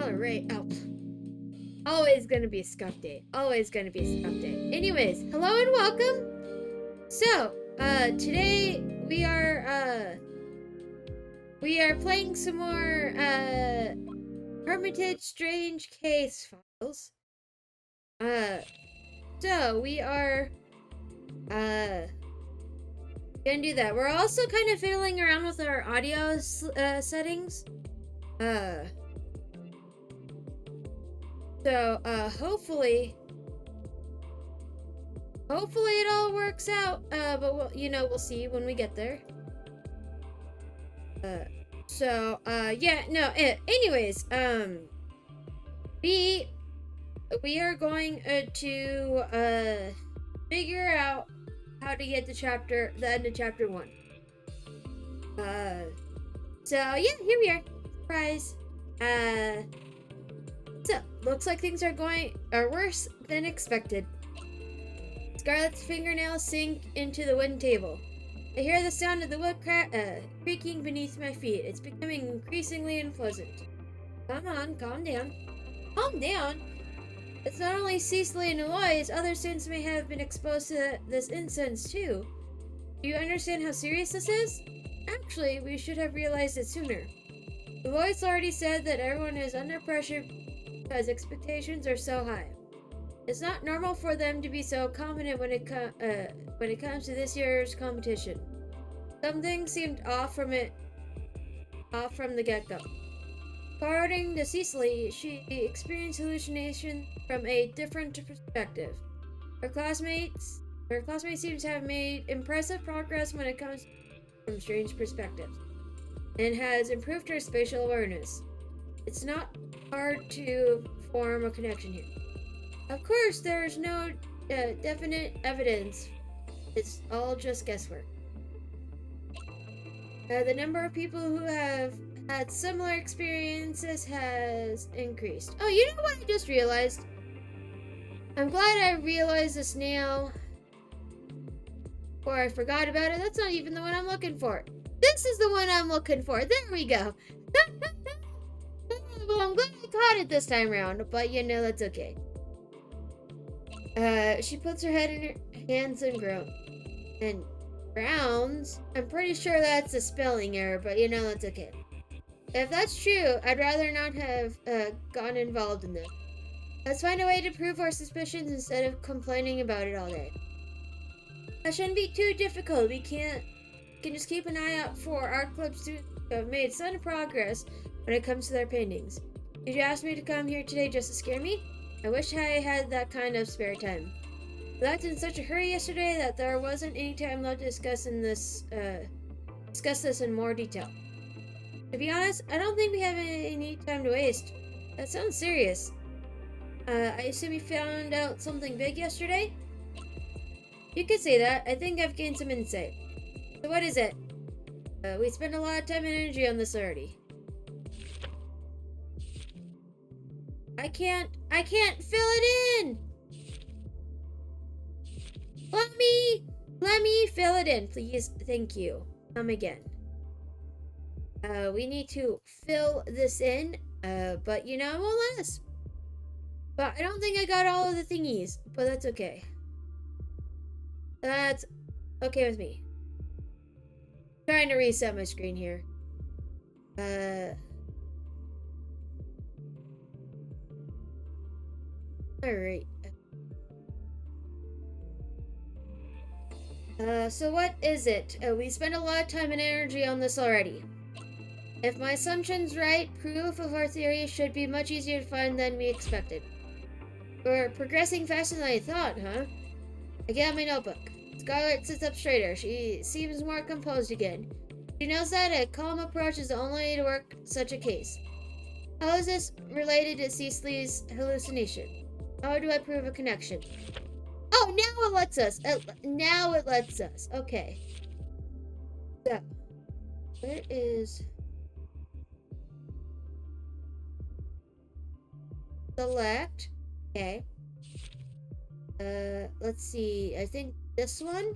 Alright, oh. Always gonna be a scuff day. Always gonna be a scuff day. Anyways, hello and welcome. So, today we are playing some more, Hermitage Strange Case Files. So we are, gonna do that. We're also kind of fiddling around with our audio, settings. So, hopefully it all works out, but we'll see when we get there. Anyways, we are going to figure out how to get the end of chapter 1. Here we are. Surprise. So, looks like things are worse than expected. Scarlett's fingernails sink into the wooden table. I hear the sound of the wood creaking beneath my feet. It's becoming increasingly unpleasant. Come on, calm down. Calm down? It's not only Cecily and Eloise, other students may have been exposed to this incense too. Do you understand how serious this is? Actually, we should have realized it sooner. Eloise already said that everyone is under pressure because expectations are so high. It's not normal for them to be so confident when it comes to this year's competition. Something seemed off from the get-go. According to Cecily, she experienced hallucination from a different perspective. Her classmates seem to have made impressive progress when it comes from strange perspectives, and has improved her spatial awareness. It's not hard to form a connection here. Of course, there's no definite evidence. It's all just guesswork. The number of people who have had similar experiences has increased. Oh, you know what I just realized? I'm glad I realized this now, or I forgot about it. That's not even the one I'm looking for. This is the one I'm looking for. There we go. Well, I'm glad I caught it this time around, but that's okay. She puts her head in her hands and grounds. I'm pretty sure that's a spelling error, but that's okay. If that's true, I'd rather not have gotten involved in this. Let's find a way to prove our suspicions instead of complaining about it all day. That shouldn't be too difficult. We can just keep an eye out for art club students who have made some progress when it comes to their paintings. Did you ask me to come here today just to scare me? I wish I had that kind of spare time. I left in such a hurry yesterday that there wasn't any time left to discuss this in more detail. To be honest, I don't think we have any time to waste. That sounds serious. I assume you found out something big yesterday? You could say that. I think I've gained some insight. So what is it? We spent a lot of time and energy on this already. I can't fill it in! Let me fill it in, please. Thank you. Come again. We need to fill this in, but it won't let us. But I don't think I got all of the thingies, but that's okay. That's okay with me. Trying to reset my screen here. Alright. So what is it? We spent a lot of time and energy on this already. If my assumption's right, proof of our theory should be much easier to find than we expected. We're progressing faster than I thought, huh? I get out my notebook. Scarlet sits up straighter. She seems more composed again. She knows that a calm approach is the only way to work such a case. How is this related to Cecily's hallucination? How do I prove a connection? Oh, now it lets us. Now it lets us. Okay. So, where is... Select. Okay. Let's see. I think this one.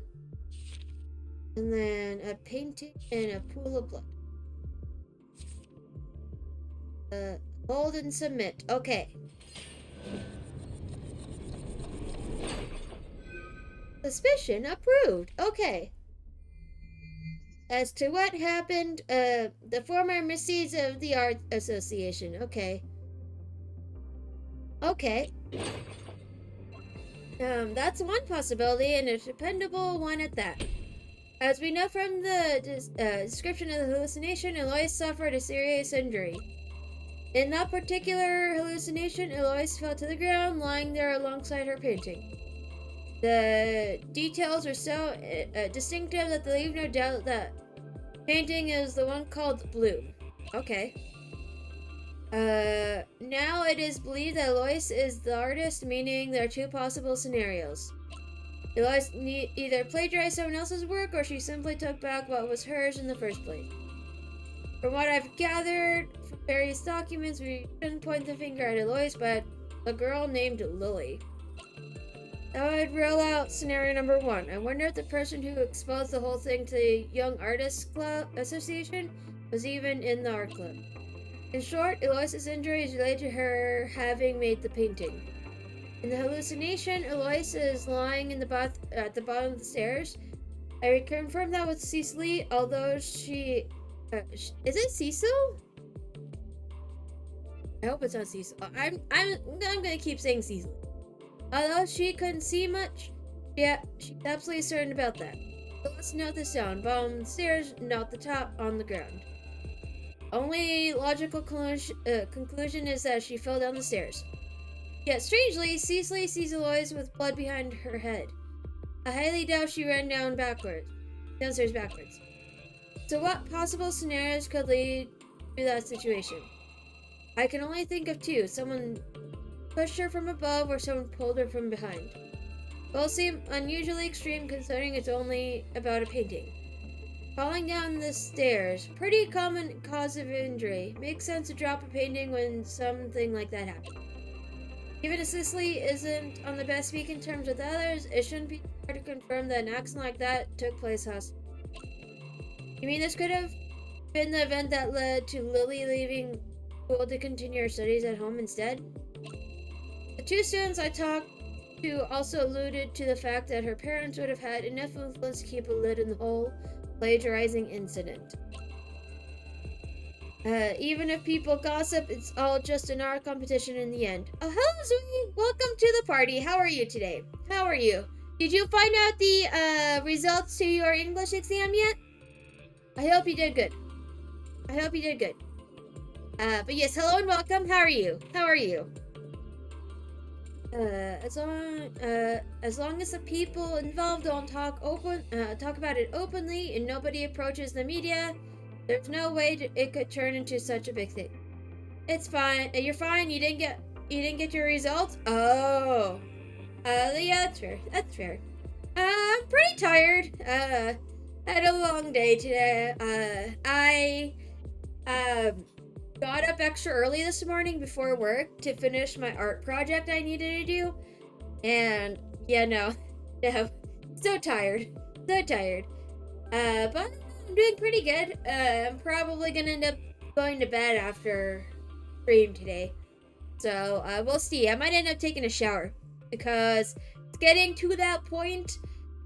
And then a painting and a pool of blood. Hold and submit. Okay. Suspicion approved. Okay. As to what happened, the former misdeeds of the Art Association. Okay. Okay. That's one possibility, and a dependable one at that. As we know from the description of the hallucination, Eloise suffered a serious injury. In that particular hallucination, Eloise fell to the ground, lying there alongside her painting. The details are so distinctive that they leave no doubt that painting is the one called Blue. Okay. Now it is believed that Eloise is the artist, meaning there are two possible scenarios. Eloise either plagiarized someone else's work, or she simply took back what was hers in the first place. From what I've gathered from various documents, we shouldn't point the finger at Eloise, but a girl named Lily. That would rule out scenario number one. I wonder if the person who exposed the whole thing to the Young Artists Club Association was even in the art club. In short, Eloise's injury is related to her having made the painting. In the hallucination, Eloise is lying in the bath at the bottom of the stairs. I reconfirmed that with Cecily, although she... is it Cecil? I hope it's not Cecil. I'm gonna keep saying Cecily. Although she couldn't see much, yeah, she's absolutely certain about that. But let's note the sound. Bottom of the stairs, not the top, on the ground. Only logical conclusion is that she fell down the stairs. Yet strangely, Cecily sees Eloise with blood behind her head. I highly doubt she ran downstairs backwards. So what possible scenarios could lead to that situation? I can only think of two. Someone pushed her from above, or someone pulled her from behind. Both seem unusually extreme considering it's only about a painting. Falling down the stairs, pretty common cause of injury. Makes sense to drop a painting when something like that happens. Even if Cecily isn't on the best speaking terms with others, it shouldn't be hard to confirm that an accident like that took place hostile. You mean this could have been the event that led to Lily leaving school to continue her studies at home instead? The two students I talked to also alluded to the fact that her parents would have had enough influence to keep a lid on the whole plagiarizing incident. Even if people gossip, it's all just an art competition in the end. Oh, hello, Zoe! Welcome to the party. How are you today? How are you? Did you find out the results to your English exam yet? I hope you did good. I hope you did good. But yes, hello and welcome. How are you? How are you? As long as the people involved don't talk about it openly and nobody approaches the media, there's no way it could turn into such a big thing. It's fine. You're fine. You didn't get your results. Oh, yeah, that's fair. That's fair. I'm pretty tired. Had a long day today. I got up extra early this morning before work to finish my art project I needed to do. And yeah, no, so tired. But I'm doing pretty good. I'm probably gonna end up going to bed after stream today. So we'll see. I might end up taking a shower because it's getting to that point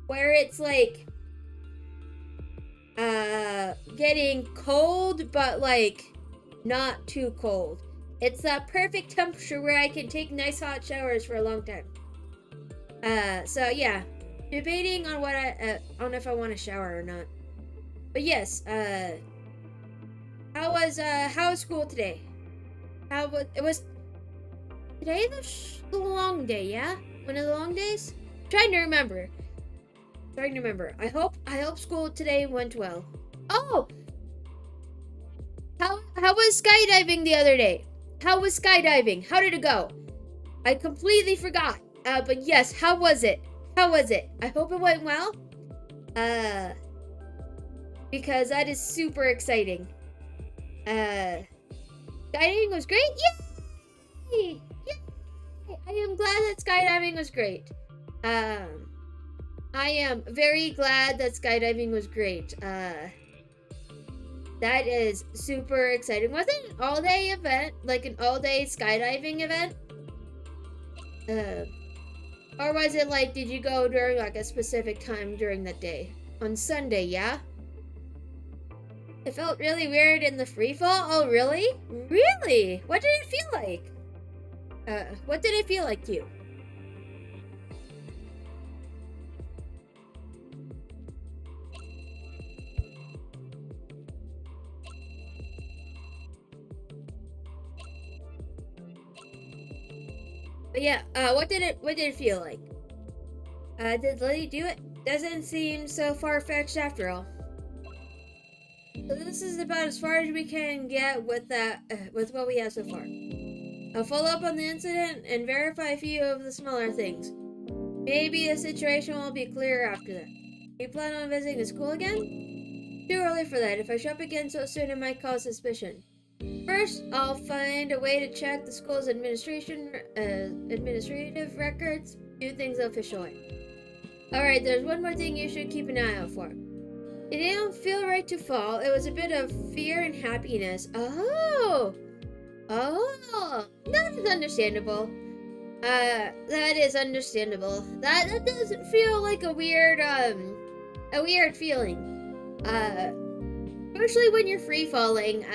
where it's like getting cold, but like not too cold. It's that perfect temperature where I can take nice hot showers for a long time. So yeah, debating on what on if I want to shower or not. But yes, how was school today? How was it? Was today the long day? Yeah, one of the long days. Trying to remember. I hope school today went well. Oh, how was skydiving the other day? How was skydiving? How did it go? I completely forgot. But yes, how was it? I hope it went well. Because that is super exciting. Skydiving was great. Yay! Yay! I am glad that skydiving was great. I am very glad that skydiving was great. That is super exciting. Was it an all-day event? Like an all-day skydiving event? Or was it like, did you go during like a specific time during that day? On Sunday, yeah? It felt really weird in the free fall? Oh, really? Really? What did it feel like? What did it feel like to you? But yeah, what did it feel like? Did Lily do it? Doesn't seem so far-fetched after all. So this is about as far as we can get with that, with what we have so far. I'll follow up on the incident and verify a few of the smaller things. Maybe the situation will be clearer after that. You plan on visiting the school again? Too early for that. If I show up again so soon, it might cause suspicion. First, I'll find a way to check the school's administrative records, do things the official way. Alright, there's one more thing you should keep an eye out for. It didn't feel right to fall. It was a bit of fear and happiness. Oh, that is understandable. That is understandable. That doesn't feel like a weird feeling. Especially when you're free falling,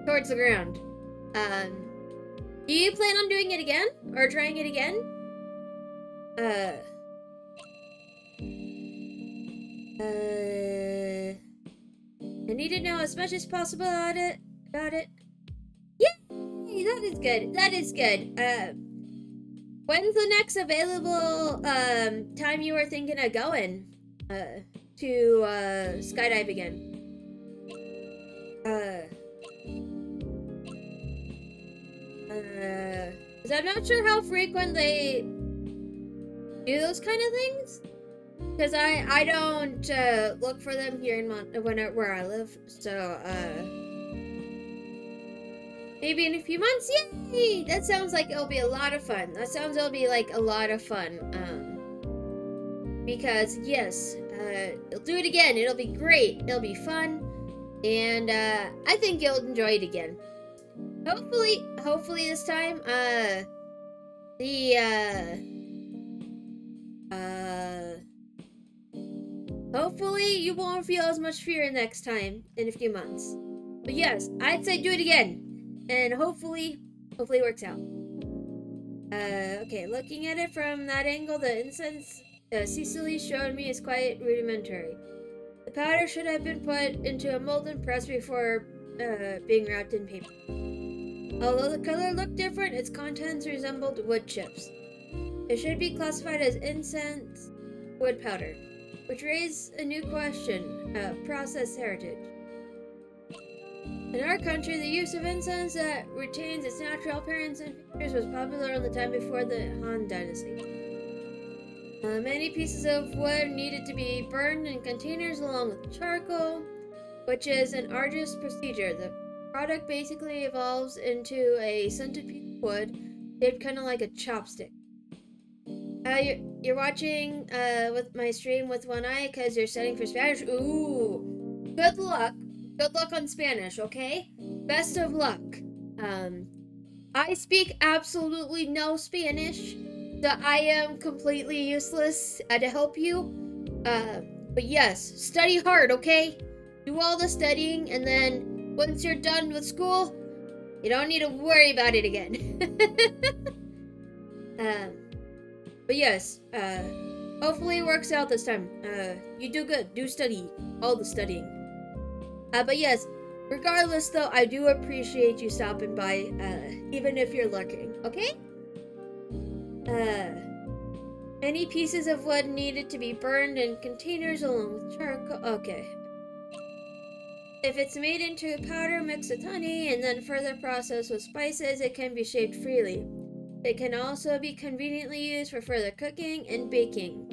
towards the ground. Do you plan on doing it again? Or trying it again? I need to know as much as possible about it. Yay! That is good. When's the next available time you were thinking of going to skydive again? Because I'm not sure how frequent they do those kind of things. Because I don't look for them here in where I live. So maybe in a few months. Yay! That sounds like it'll be a lot of fun. It'll be like a lot of fun. Because yes, you'll do it again. It'll be great. It'll be fun, and I think you'll enjoy it again. Hopefully this time, hopefully you won't feel as much fear next time in a few months. But yes, I'd say do it again, and hopefully it works out. Okay, looking at it from that angle, the incense Cecily showed me is quite rudimentary. The powder should have been put into a molten press before being wrapped in paper. Although the color looked different, its contents resembled wood chips. It should be classified as incense wood powder, which raised a new question, process heritage. In our country, the use of incense that retains its natural appearance and features was popular in the time before the Han Dynasty. Many pieces of wood needed to be burned in containers along with charcoal, which is an arduous procedure. The product basically evolves into a scented piece of wood, shaped kind of like a chopstick. You're watching with my stream with one eye because you're studying for Spanish. Ooh, good luck. Good luck on Spanish, okay? Best of luck. I speak absolutely no Spanish. that I am completely useless to help you. But yes, study hard, okay? Do all the studying, and then once you're done with school, you don't need to worry about it again. But yes, hopefully it works out this time. You do good. Do study. All the studying. But yes, regardless though, I do appreciate you stopping by, even if you're lurking, okay? Any pieces of wood needed to be burned in containers along with charcoal. Okay. If it's made into a powder mixed with honey and then further processed with spices, it can be shaped freely. It can also be conveniently used for further cooking and baking.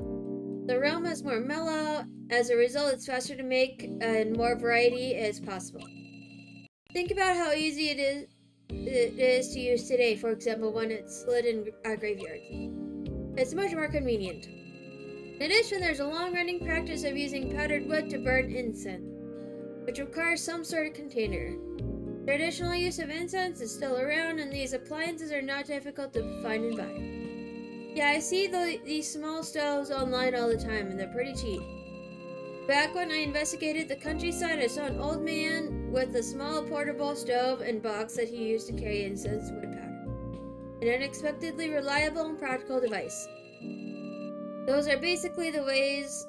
The aroma is more mellow. As a result, it's faster to make and more variety is possible. Think about how easy it is to use today, for example, when it's lit in graveyards. It's much more convenient. In addition, there's a long-running practice of using powdered wood to burn incense, which requires some sort of container. Traditional use of incense is still around, and these appliances are not difficult to find and buy. Yeah, I see these small stoves online all the time, and they're pretty cheap. Back when I investigated the countryside, I saw an old man with a small portable stove and box that he used to carry incense wood powder. An unexpectedly reliable and practical device. Those are basically the ways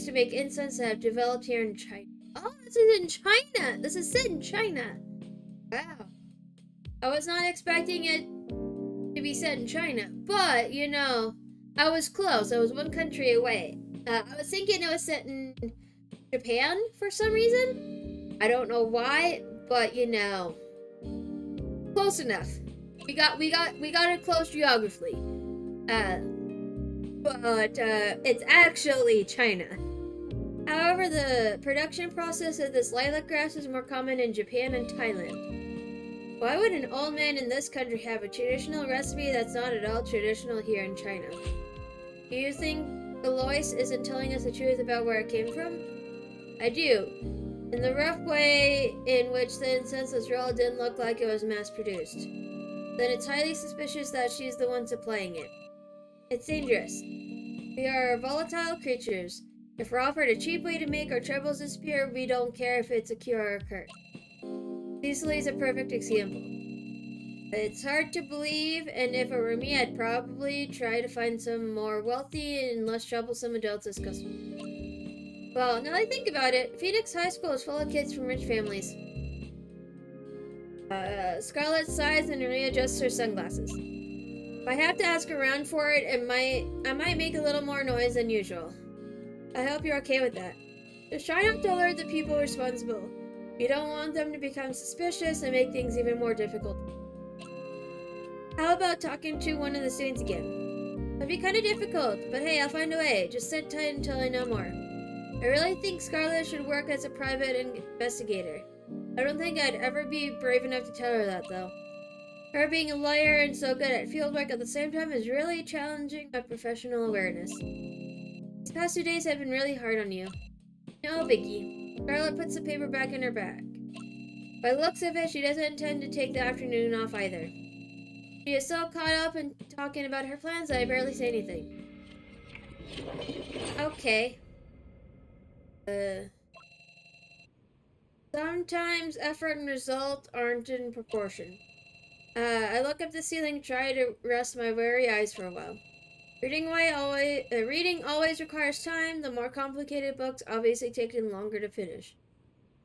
to make incense that have developed here in China. Oh, this is in China! This is set in China! Wow. I was not expecting it to be set in China, but, you know, I was close. I was one country away. I was thinking it was set in Japan for some reason. I don't know why, but, you know, close enough. We got a close geographically. But it's actually China. However, the production process of this lilac grass is more common in Japan and Thailand. Why would an old man in this country have a traditional recipe that's not at all traditional here in China? Do you think Alois isn't telling us the truth about where it came from? I do. In the rough way in which the incense was rolled didn't look like it was mass-produced. Then it's highly suspicious that she's the one supplying it. It's dangerous. We are volatile creatures. If we're offered a cheap way to make our troubles disappear, we don't care if it's a cure or a curse. Cecily is a perfect example. It's hard to believe, and if it were me, I'd probably try to find some more wealthy and less troublesome adults as customers. Well, now that I think about it, Phoenix High School is full of kids from rich families. Scarlett sighs and readjusts her sunglasses. If I have to ask around for it, I might make a little more noise than usual. I hope you're okay with that. Just try not to alert the people responsible. You don't want them to become suspicious and make things even more difficult. How about talking to one of the students again? It'd be kind of difficult, but hey, I'll find a way. Just sit tight until I know more. I really think Scarlett should work as a private investigator. I don't think I'd ever be brave enough to tell her that, though. Her being a lawyer and so good at fieldwork at the same time is really challenging my professional awareness. These past 2 days have been really hard on you. No biggie. Scarlett puts the paper back in her bag. By the looks of it, she doesn't intend to take the afternoon off either. She is so caught up in talking about her plans that I barely say anything. Okay. Sometimes effort and result aren't in proportion. I look up the ceiling and try to rest my weary eyes for a while. Reading always requires time. The more complicated books obviously take longer to finish.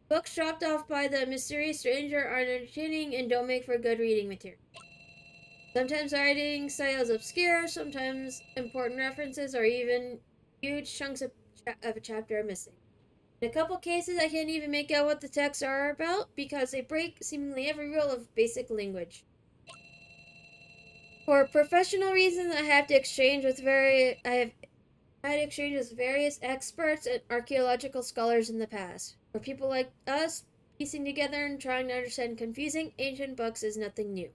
Books dropped off by the mysterious stranger are entertaining and don't make for good reading material. Sometimes writing style is obscure, sometimes important references or even huge chunks of a chapter are missing. In a couple cases, I can't even make out what the texts are about because they break seemingly every rule of basic language. For professional reasons, I have had exchange with various experts and archaeological scholars in the past. For people like us, piecing together and trying to understand confusing ancient books is nothing new.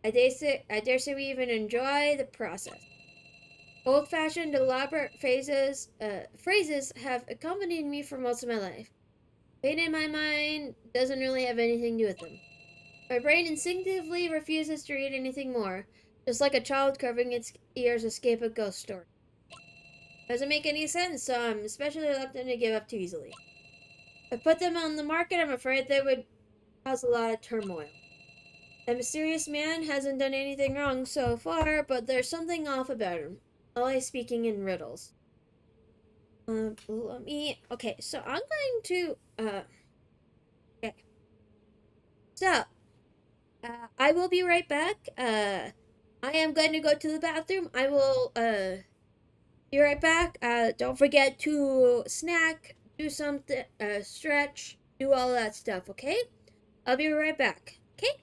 I dare say we even enjoy the process. Old-fashioned, elaborate phrases have accompanied me for most of my life. Pain in my mind doesn't really have anything to do with them. My brain instinctively refuses to read anything more. just like a child covering its ears escape a ghost story. Doesn't make any sense, so I'm especially reluctant to give up too easily. If I put them on the market, I'm afraid they would cause a lot of turmoil. The mysterious man hasn't done anything wrong so far, but there's something off about him. Always speaking in riddles. Okay, so I'm going to, okay. So, I will be right back. I am going to go to the bathroom. I will, be right back. Don't forget to snack, do something, stretch, do all that stuff, okay? I'll be right back, okay?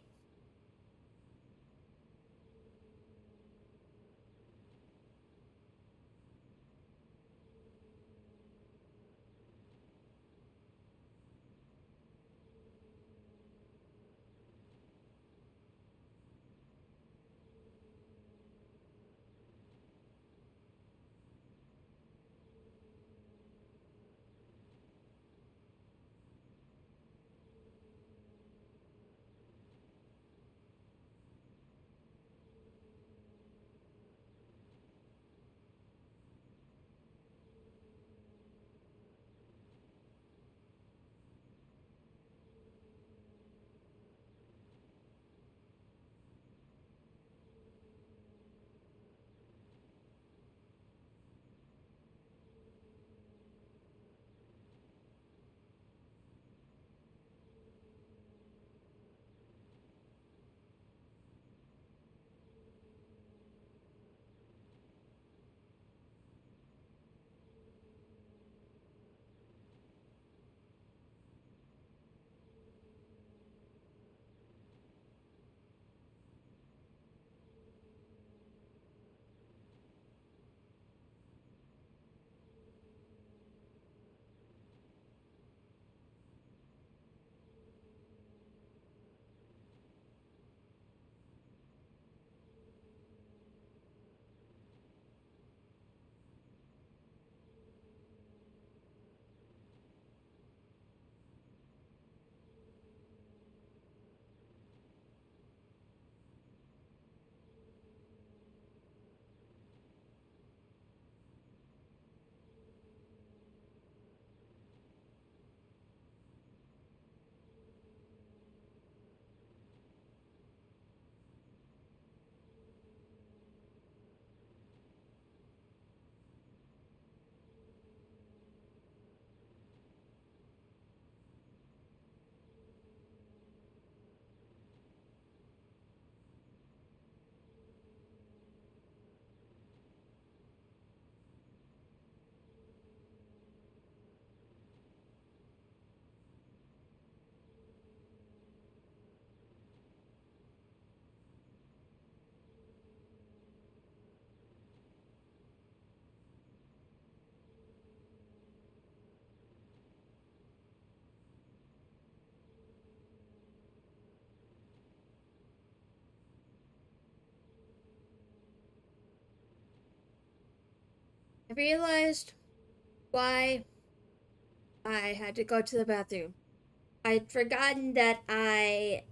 I realized why I had to go to the bathroom. I'd forgotten that I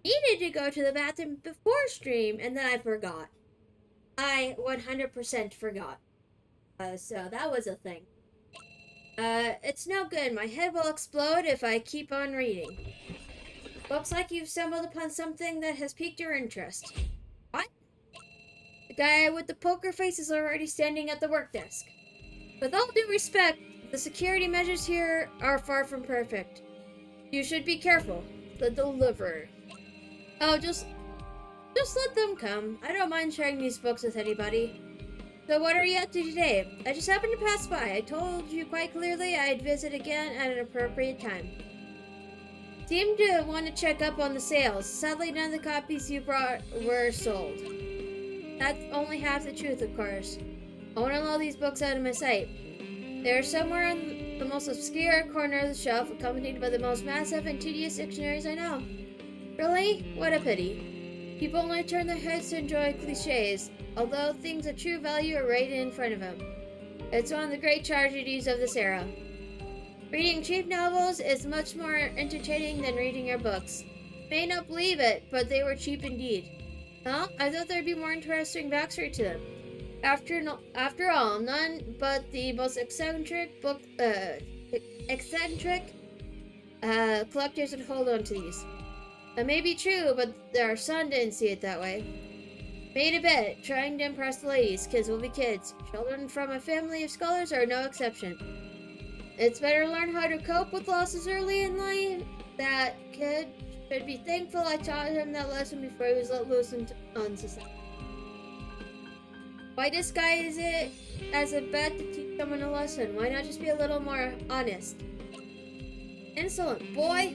needed to go to the bathroom before stream, and then I forgot. I 100% forgot. So that was a thing. It's no good. My head will explode if I keep on reading. Looks like you've stumbled upon something that has piqued your interest. What? The guy with the poker face is already standing at the work desk. With all due respect, the security measures here are far from perfect. You should be careful. The deliverer. Oh, just let them come. I don't mind sharing these books with anybody. So what are you up to today? I just happened to pass by. I told you quite clearly I'd visit again at an appropriate time. Seemed to want to check up on the sales. Sadly, none of the copies you brought were sold. That's only half the truth, of course. I want to all these books out of my sight. They're somewhere in the most obscure corner of the shelf, accompanied by the most massive and tedious dictionaries I know. Really? What a pity. People only turn their heads to enjoy cliches, although things of true value are right in front of them. It's one of the great tragedies of this era. Reading cheap novels is much more entertaining than reading your books. You may not believe it, but they were cheap indeed. Huh? I thought there'd be more interesting backstory to them. After all, none but the most eccentric collectors would hold on to these. That may be true, but our son didn't see it that way. Made a bet, trying to impress the ladies. Kids will be kids. Children from a family of scholars are no exception. It's better to learn how to cope with losses early in life. That kid should be thankful I taught him that lesson before he was let loose on society. Why disguise it as a bet to teach someone a lesson? Why not just be a little more honest? Insolent boy!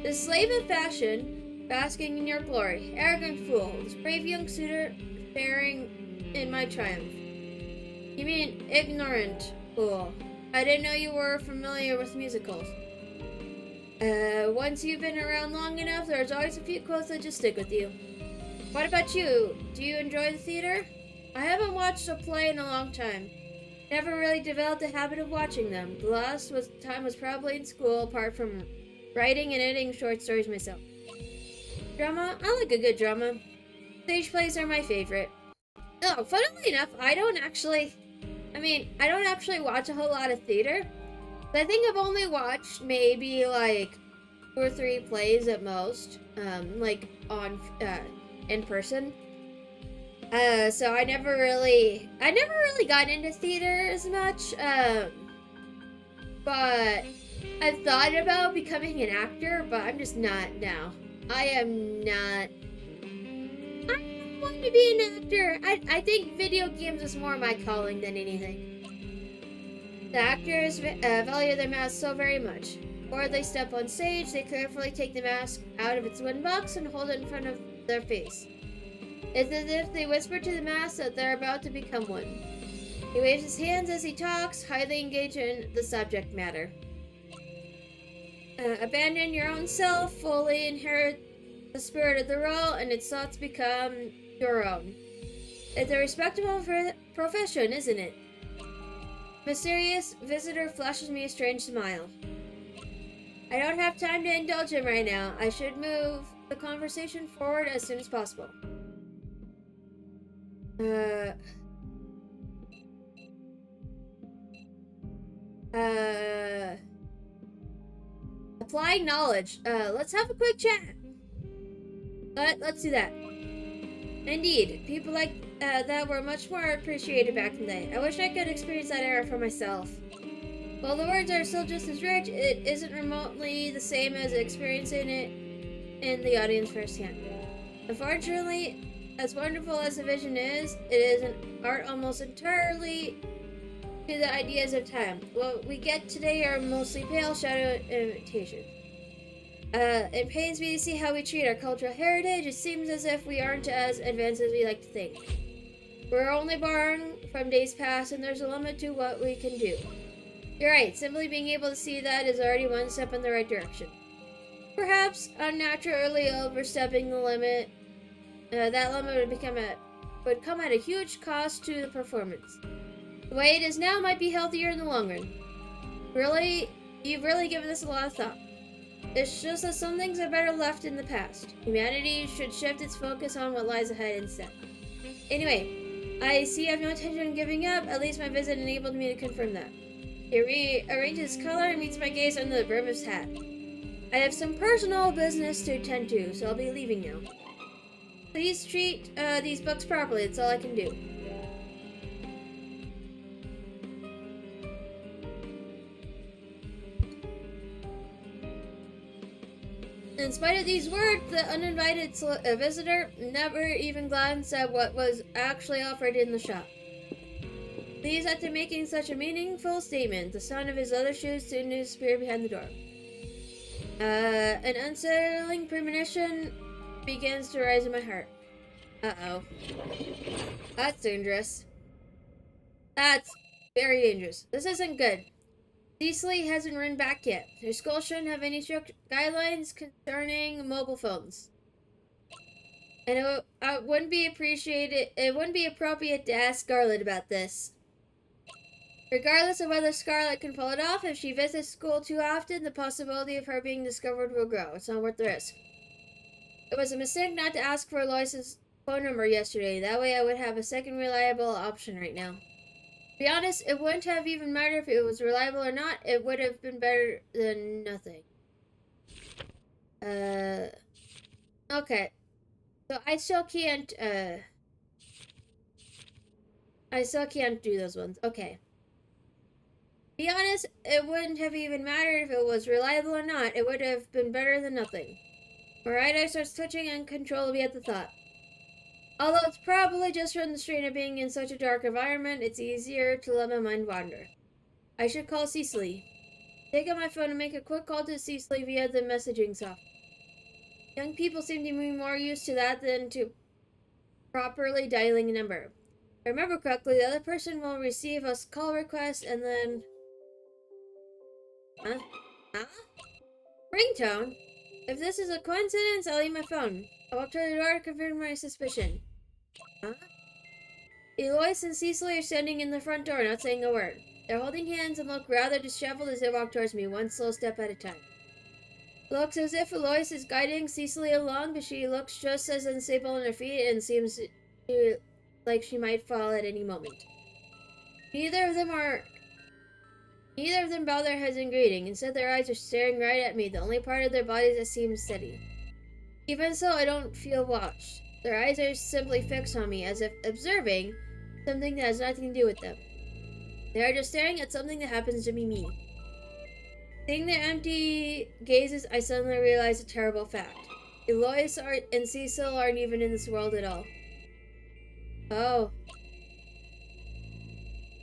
The slave of fashion, basking in your glory. Arrogant fool! This brave young suitor sharing in my triumph. You mean ignorant fool. I didn't know you were familiar with musicals. Once you've been around long enough, there's always a few quotes that just stick with you. What about you? Do you enjoy the theater? I haven't watched a play in a long time. Never really developed a habit of watching them. The last time was probably in school, apart from writing and editing short stories myself. Drama? I like a good drama. Stage plays are my favorite. Oh, funnily enough, I don't actually watch a whole lot of theater. I think I've only watched maybe like 2 or 3 plays at most, like on in person. So I never really got into theater as much. But I've thought about becoming an actor, but I'm just not now. I don't want to be an actor. I think video games is more my calling than anything. The actors value their mask so very much. Before they step on stage, they carefully take the mask out of its wooden box and hold it in front of their face. It's as if they whisper to the mask that they're about to become one. He waves his hands as he talks, highly engaged in the subject matter. Abandon your own self, fully inherit the spirit of the role, and its thoughts become your own. It's a respectable profession, isn't it? Mysterious visitor flashes me a strange smile. I don't have time to indulge him right now. I should move the conversation forward as soon as possible. Applying knowledge. Let's have a quick chat. Let's do that. Indeed, people like that were much more appreciated back in the day. I wish I could experience that era for myself. While the words are still just as rich, it isn't remotely the same as experiencing it in the audience firsthand. Unfortunately, as wonderful as the vision is, it is an art almost entirely to the ideas of time. What we get today are mostly pale shadow imitations. It pains me to see how we treat our cultural heritage. It seems as if we aren't as advanced as we like to think. We're only born from days past, and there's a limit to what we can do. You're right, simply being able to see that is already one step in the right direction. Perhaps unnaturally overstepping the limit, that limit would come at a huge cost to the performance. The way it is now might be healthier in the long run. You've really given this a lot of thought. It's just that some things are better left in the past. Humanity should shift its focus on what lies ahead instead. Anyway, I see I have no intention of giving up. At least my visit enabled me to confirm that. He rearranges his collar and meets my gaze under the brim of his hat. I have some personal business to attend to, so I'll be leaving now. Please treat these books properly. That's all I can do. In spite of these words, the uninvited visitor never even glanced at what was actually offered in the shop. Pleased after making such a meaningful statement, the sound of his leather shoes soon disappeared behind the door. An unsettling premonition begins to rise in my heart. Uh-oh. That's dangerous. That's very dangerous. This isn't good. Cecily hasn't written back yet. Her school shouldn't have any strict guidelines concerning mobile phones. And it wouldn't be appropriate to ask Scarlett about this. Regardless of whether Scarlett can pull it off, if she visits school too often, the possibility of her being discovered will grow. It's not worth the risk. It was a mistake not to ask for phone number yesterday. That way I would have a second reliable option right now. To be honest, it wouldn't have even mattered if it was reliable or not. It would have been better than nothing. Okay. So I still can't do those ones. Okay. To be honest, it wouldn't have even mattered if it was reliable or not. It would have been better than nothing. My right eye starts twitching uncontrollably at the thought. Although it's probably just from the strain of being in such a dark environment, it's easier to let my mind wander. I should call Cecily. Take out my phone and make a quick call to Cecily via the messaging software. Young people seem to be more used to that than to properly dialing a number. If I remember correctly, the other person will receive a call request and then... Huh? Ringtone? If this is a coincidence, I'll leave my phone. I walk to the door to confirm my suspicion. Huh? Eloise and Cecily are standing in the front door, not saying a word. They're holding hands and look rather disheveled as they walk towards me, one slow step at a time. It looks as if Eloise is guiding Cecily along, but she looks just as unstable on her feet and seems like she might fall at any moment. Neither of them bow their heads in greeting. Instead, their eyes are staring right at me, the only part of their bodies that seems steady. Even so, I don't feel watched. Their eyes are simply fixed on me, as if observing something that has nothing to do with them. They are just staring at something that happens to be me. Seeing their empty gazes, I suddenly realize a terrible fact. Eloise and Cecil aren't even in this world at all. Oh.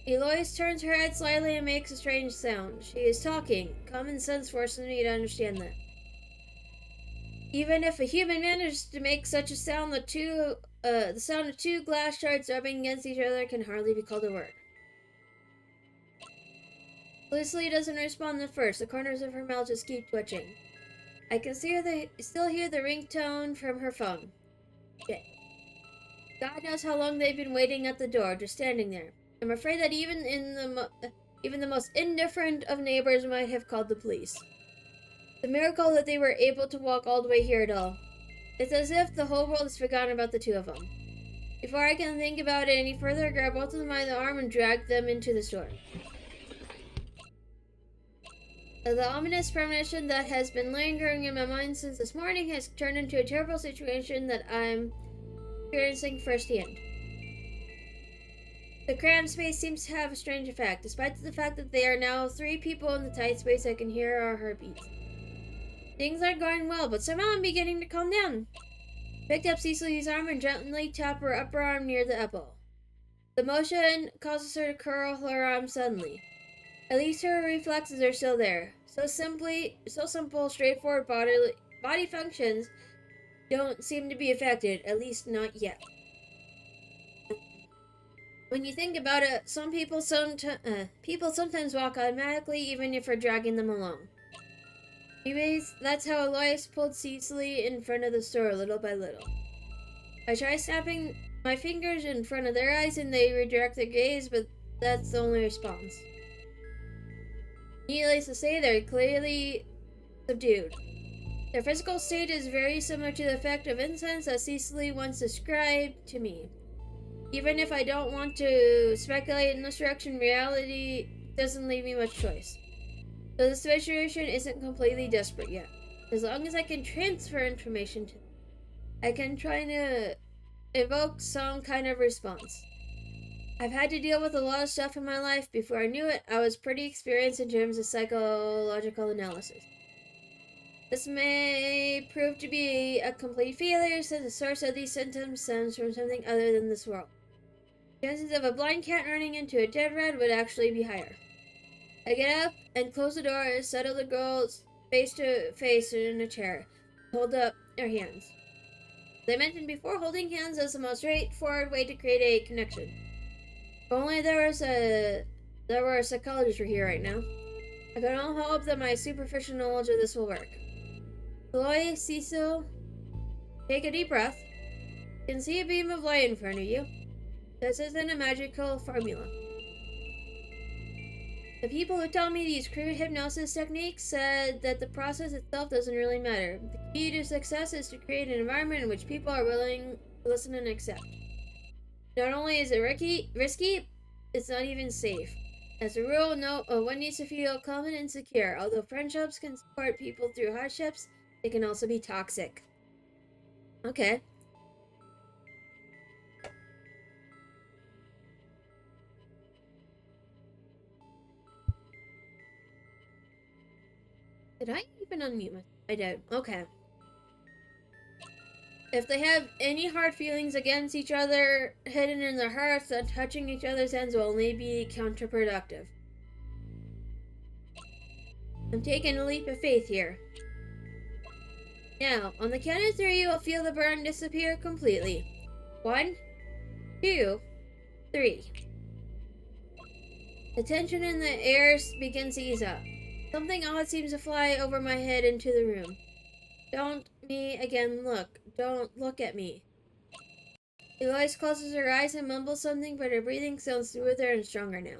Eloise turns her head slightly and makes a strange sound. She is talking. Common sense forces me to understand that. Even if a human managed to make such a sound, the sound of two glass shards rubbing against each other can hardly be called a word. Cecily doesn't respond at first. The corners of her mouth just keep twitching. I can still hear the ringtone from her phone. Shit. God knows how long they've been waiting at the door, just standing there. I'm afraid that even the most indifferent of neighbors might have called the police. It's a miracle that they were able to walk all the way here at all. It's as if the whole world has forgotten about the two of them. Before I can think about it any further, I grab both of them by the arm and drag them into the store. The ominous premonition that has been lingering in my mind since this morning has turned into a terrible situation that I'm experiencing firsthand. The cramped space seems to have a strange effect. Despite the fact that there are now 3 people in the tight space, I can hear our heartbeats. Things aren't going well, but somehow I'm beginning to calm down. Picked up Cecily's arm and gently tap her upper arm near the elbow. The motion causes her to curl her arm suddenly. At least her reflexes are still there. So simple, straightforward body functions don't seem to be affected, at least not yet. When you think about it, people sometimes walk automatically even if we're dragging them along. Anyways, that's how Eloise pulled Cecily in front of the store little by little. I try snapping my fingers in front of their eyes and they redirect their gaze, but that's the only response. Needless to say, they're clearly subdued. Their physical state is very similar to the effect of incense that Cecily once described to me. Even if I don't want to speculate in this direction, reality doesn't leave me much choice. So the situation isn't completely desperate yet. As long as I can transfer information to them, I can try to evoke some kind of response. I've had to deal with a lot of stuff in my life. Before I knew it, I was pretty experienced in terms of psychological analysis. This may prove to be a complete failure since the source of these symptoms stems from something other than this world. Chances of a blind cat running into a dead rat would actually be higher. I get up and close the door and settle the girls face to face in a chair. Hold up their hands. As I mentioned before, holding hands is the most straightforward way to create a connection. If only there were a psychologist here right now. I can only hope that my superficial knowledge of this will work. Eloise, Cecil, take a deep breath. You can see a beam of light in front of you. This isn't a magical formula. The people who taught me these crude hypnosis techniques said that the process itself doesn't really matter. The key to success is to create an environment in which people are willing listen and accept. Not only is it risky, it's not even safe. As a rule, one needs to feel confident and secure. Although friendships can support people through hardships, they can also be toxic. Okay. Did I even unmute myself? I did. Okay. If they have any hard feelings against each other hidden in their hearts, then touching each other's hands will only be counterproductive. I'm taking a leap of faith here. Now, on the count of 3, you will feel the burn disappear completely. 1, 2, 3. The tension in the air begins to ease up. Something odd seems to fly over my head into the room. Don't look at me. Eloise closes her eyes and mumbles something, but her breathing sounds smoother and stronger now.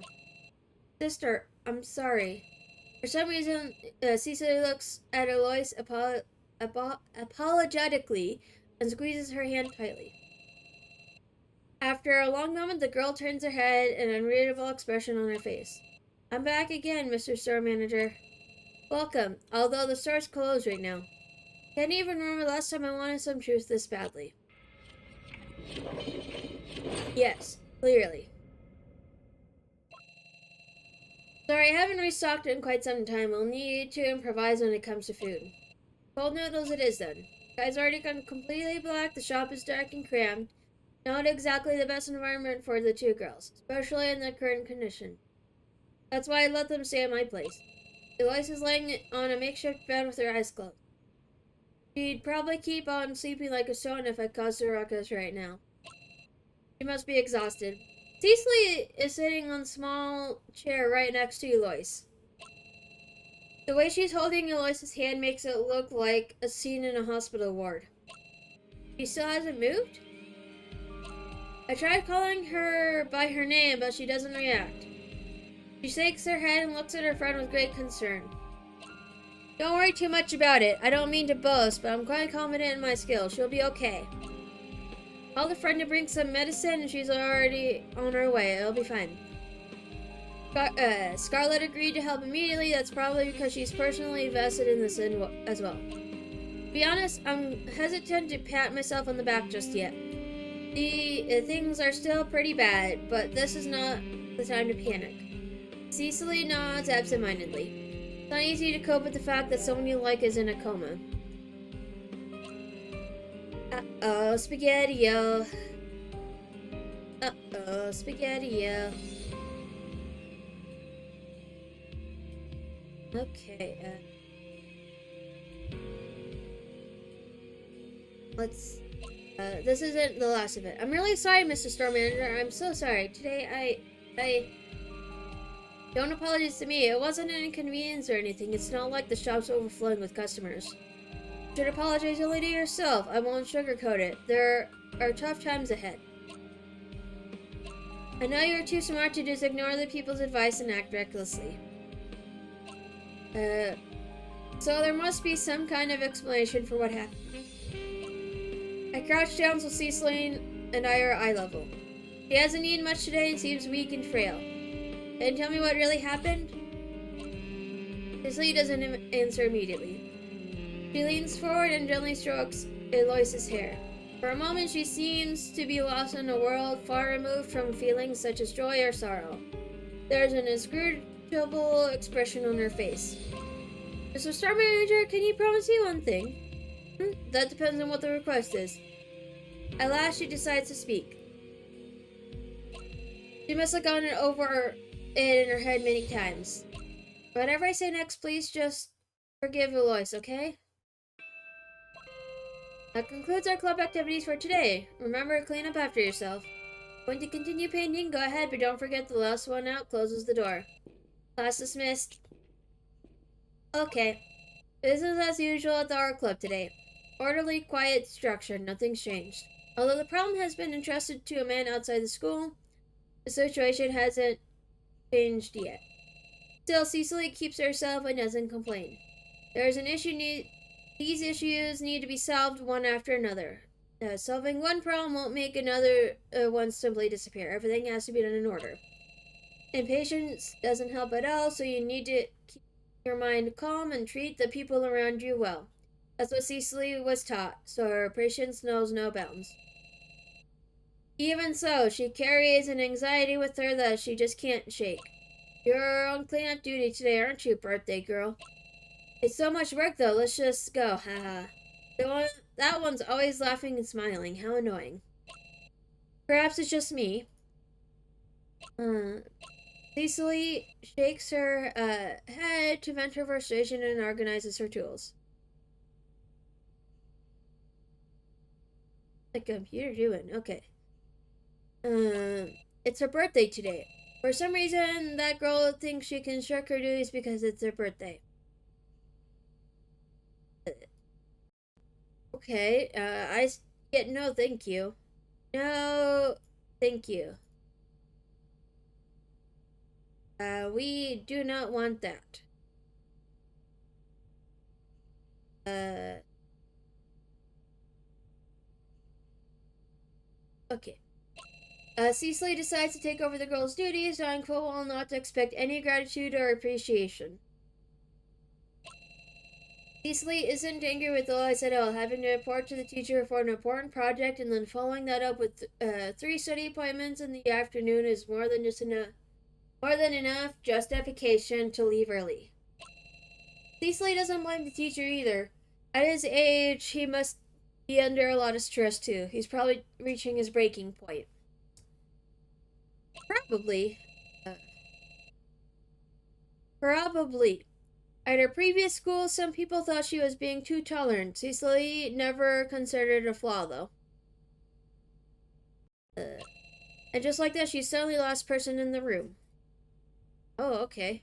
Sister, I'm sorry. For some reason, Cecily looks at Eloise apologetically and squeezes her hand tightly. After a long moment, the girl turns her head, an unreadable expression on her face. I'm back again, Mr. Store Manager. Welcome, although the store's closed right now. Can't even remember last time I wanted some truth this badly. Yes, clearly. Sorry, I haven't restocked in quite some time. I'll need to improvise when it comes to food. Cold noodles it is then. Sky's already gone completely black, the shop is dark and crammed. Not exactly the best environment for the 2 girls, especially in their current condition. That's why I let them stay at my place. Eloise is laying on a makeshift bed with her eyes closed. She'd probably keep on sleeping like a stone if I caused a ruckus right now. She must be exhausted. Cecily is sitting on a small chair right next to Eloise. The way she's holding Eloise's hand makes it look like a scene in a hospital ward. She still hasn't moved? I tried calling her by her name, but she doesn't react. She shakes her head and looks at her friend with great concern. Don't worry too much about it. I don't mean to boast, but I'm quite confident in my skills. She'll be okay. Call the friend to bring some medicine, and she's already on her way. It'll be fine. Scarlett agreed to help immediately. That's probably because she's personally invested in this as well. To be honest, I'm hesitant to pat myself on the back just yet. The things are still pretty bad, but this is not the time to panic. Cecily nods absentmindedly. It's not easy to cope with the fact that someone you like is in a coma. Uh-oh, spaghetti-o. Uh-oh, spaghetti-o. Okay, this isn't the last of it. I'm really sorry, Mr. Store Manager. I'm so sorry. Today, I don't apologize to me. It wasn't an inconvenience or anything. It's not like the shop's overflowing with customers. You should apologize only to yourself. I won't sugarcoat it. There are tough times ahead. I know you're too smart to just ignore the people's advice and act recklessly. So there must be some kind of explanation for what happened. I crouch down so Cecily and I are eye level. She hasn't eaten much today and seems weak and frail. Can you tell me what really happened? Cecily doesn't answer immediately. She leans forward and gently strokes Eloise's hair. For a moment she seems to be lost in a world far removed from feelings such as joy or sorrow. There's an inscrutable expression on her face. Mr. Store Manager, can you promise me one thing? That depends on what the request is. At last she decides to speak. She must have gone over it in her head many times. Whatever I say next, please just forgive Eloise, okay? That concludes our club activities for today. Remember to clean up after yourself. Want to continue painting? Go ahead, but don't forget the last one out closes the door. Class dismissed. Okay. Business as usual at the art club today. Orderly, quiet, structured. Nothing's changed. Although the problem has been entrusted to a man outside the school, the situation hasn't changed yet. Still, Cecily keeps herself and doesn't complain. There is an issue these issues need to be solved one after another. Solving one problem won't make another one simply disappear. Everything has to be done in order. Impatience doesn't help at all, so you need to keep your mind calm and treat the people around you well. That's what Cecily was taught, so her patience knows no bounds. Even so, she carries an anxiety with her that she just can't shake. You're on cleanup duty today, aren't you, birthday girl? It's so much work, though. Let's just go. Haha. That one's always laughing and smiling. How annoying. Perhaps it's just me. Cecily shakes her head to vent her frustration and organizes her tools. The computer doing? Okay. It's her birthday today. For some reason, that girl thinks she can shirk her duties because it's her birthday. Okay, I get no thank you. No, thank you. We do not want that. Okay. Cecily decides to take over the girl's duties, knowing full well not to expect any gratitude or appreciation. Cecily isn't angry with Lois at all, having to report to the teacher for an important project and then following that up with 3 study appointments in the afternoon is more than enough justification to leave early. Cecily doesn't blame the teacher either. At his age, he must be under a lot of stress too. He's probably reaching his breaking point. Probably. Probably. At her previous school, some people thought she was being too tolerant. Cecily never considered it a flaw, though. And just like that, she's suddenly the last person in the room. Oh, okay.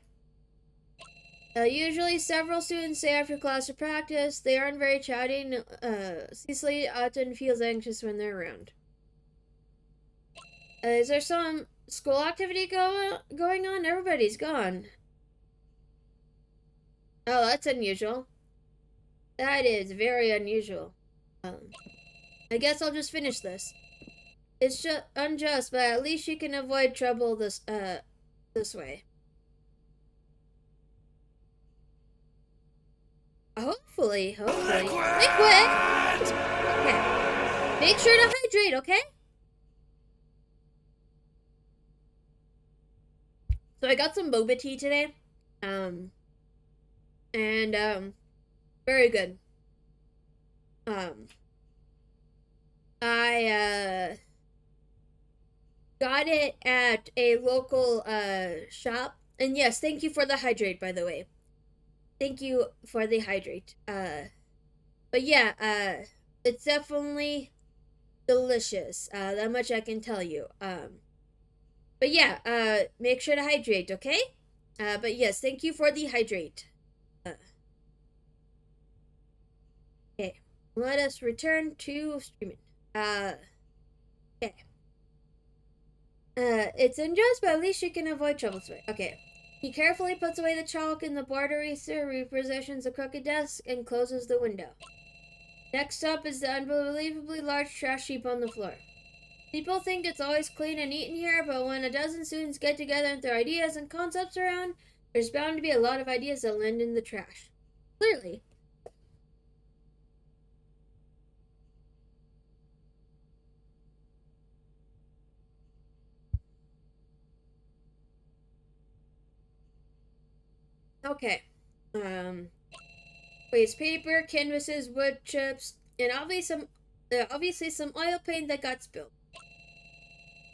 Usually, several students stay after class to practice. They aren't very chatty. Cecily often feels anxious when they're around. Is there some school activity going on? Everybody's gone. Oh, that's unusual. That is very unusual. I guess I'll just finish this. It's just unjust, but at least she can avoid trouble this way. Hopefully. Liquid! Okay. Make sure to hydrate, okay? So I got some boba tea today. Very good. I got it at a local shop. And yes, thank you for the hydrate, by the way. Thank you for the hydrate. But yeah, it's definitely delicious. That much I can tell you. But yeah, make sure to hydrate, okay? But yes, thank you for the hydrate. Okay, let us return to streaming. Okay. It's unjust, but at least you can avoid trouble. Okay. He carefully puts away the chalk in the board eraser, repositions the crooked desk, and closes the window. Next up is the unbelievably large trash heap on the floor. People think it's always clean and neat in here, but when a dozen students get together and throw ideas and concepts around, there's bound to be a lot of ideas that land in the trash. Clearly. Okay. Waste paper, canvases, wood chips, and obviously some oil paint that got spilled.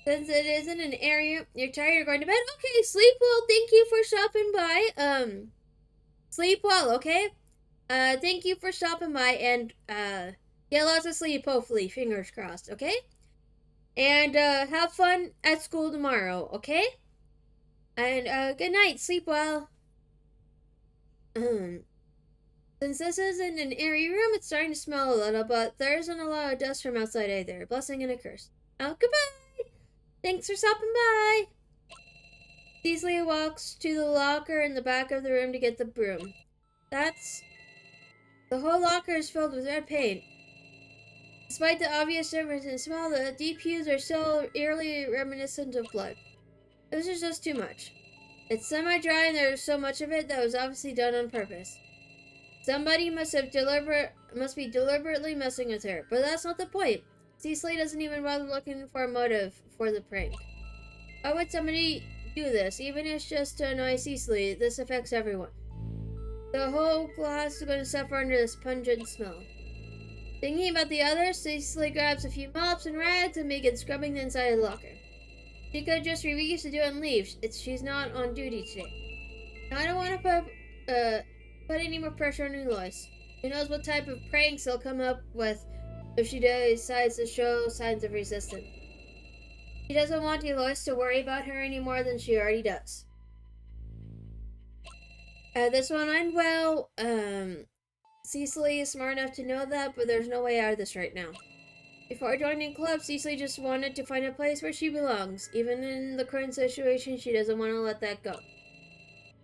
Since it isn't an area you're tired, you're going to bed. Okay, sleep well. Thank you for stopping by. Sleep well, okay? Thank you for stopping by and get lots of sleep, hopefully. Fingers crossed, okay? And have fun at school tomorrow, okay? And good night. Sleep well. Since this isn't an airy room, it's starting to smell a little, but there isn't a lot of dust from outside either. A blessing and a curse. Oh, goodbye! Thanks for stopping by! Cecily walks to the locker in the back of the room to get the broom. The whole locker is filled with red paint. Despite the obvious difference in smell, the deep hues are still eerily reminiscent of blood. This is just too much. It's semi-dry and there's so much of it that was obviously done on purpose. Somebody must be deliberately messing with her, but that's not the point. Cecily doesn't even bother looking for a motive for the prank. Why would somebody do this? Even if it's just to annoy Cecily, this affects everyone. The whole class is going to suffer under this pungent smell. Thinking about the others, Cecily grabs a few mops and rags and begins scrubbing the inside of the locker. She could just refuse to do it and leave. She's not on duty today. Now, I don't want to put any more pressure on Eloise. Who knows what type of pranks he'll come up with if she decides to show signs of resistance. She doesn't want Eloise to worry about her any more than she already does. This won't end well. Cecily is smart enough to know that, but there's no way out of this right now. Before joining club, Cecily just wanted to find a place where she belongs. Even in the current situation, she doesn't want to let that go.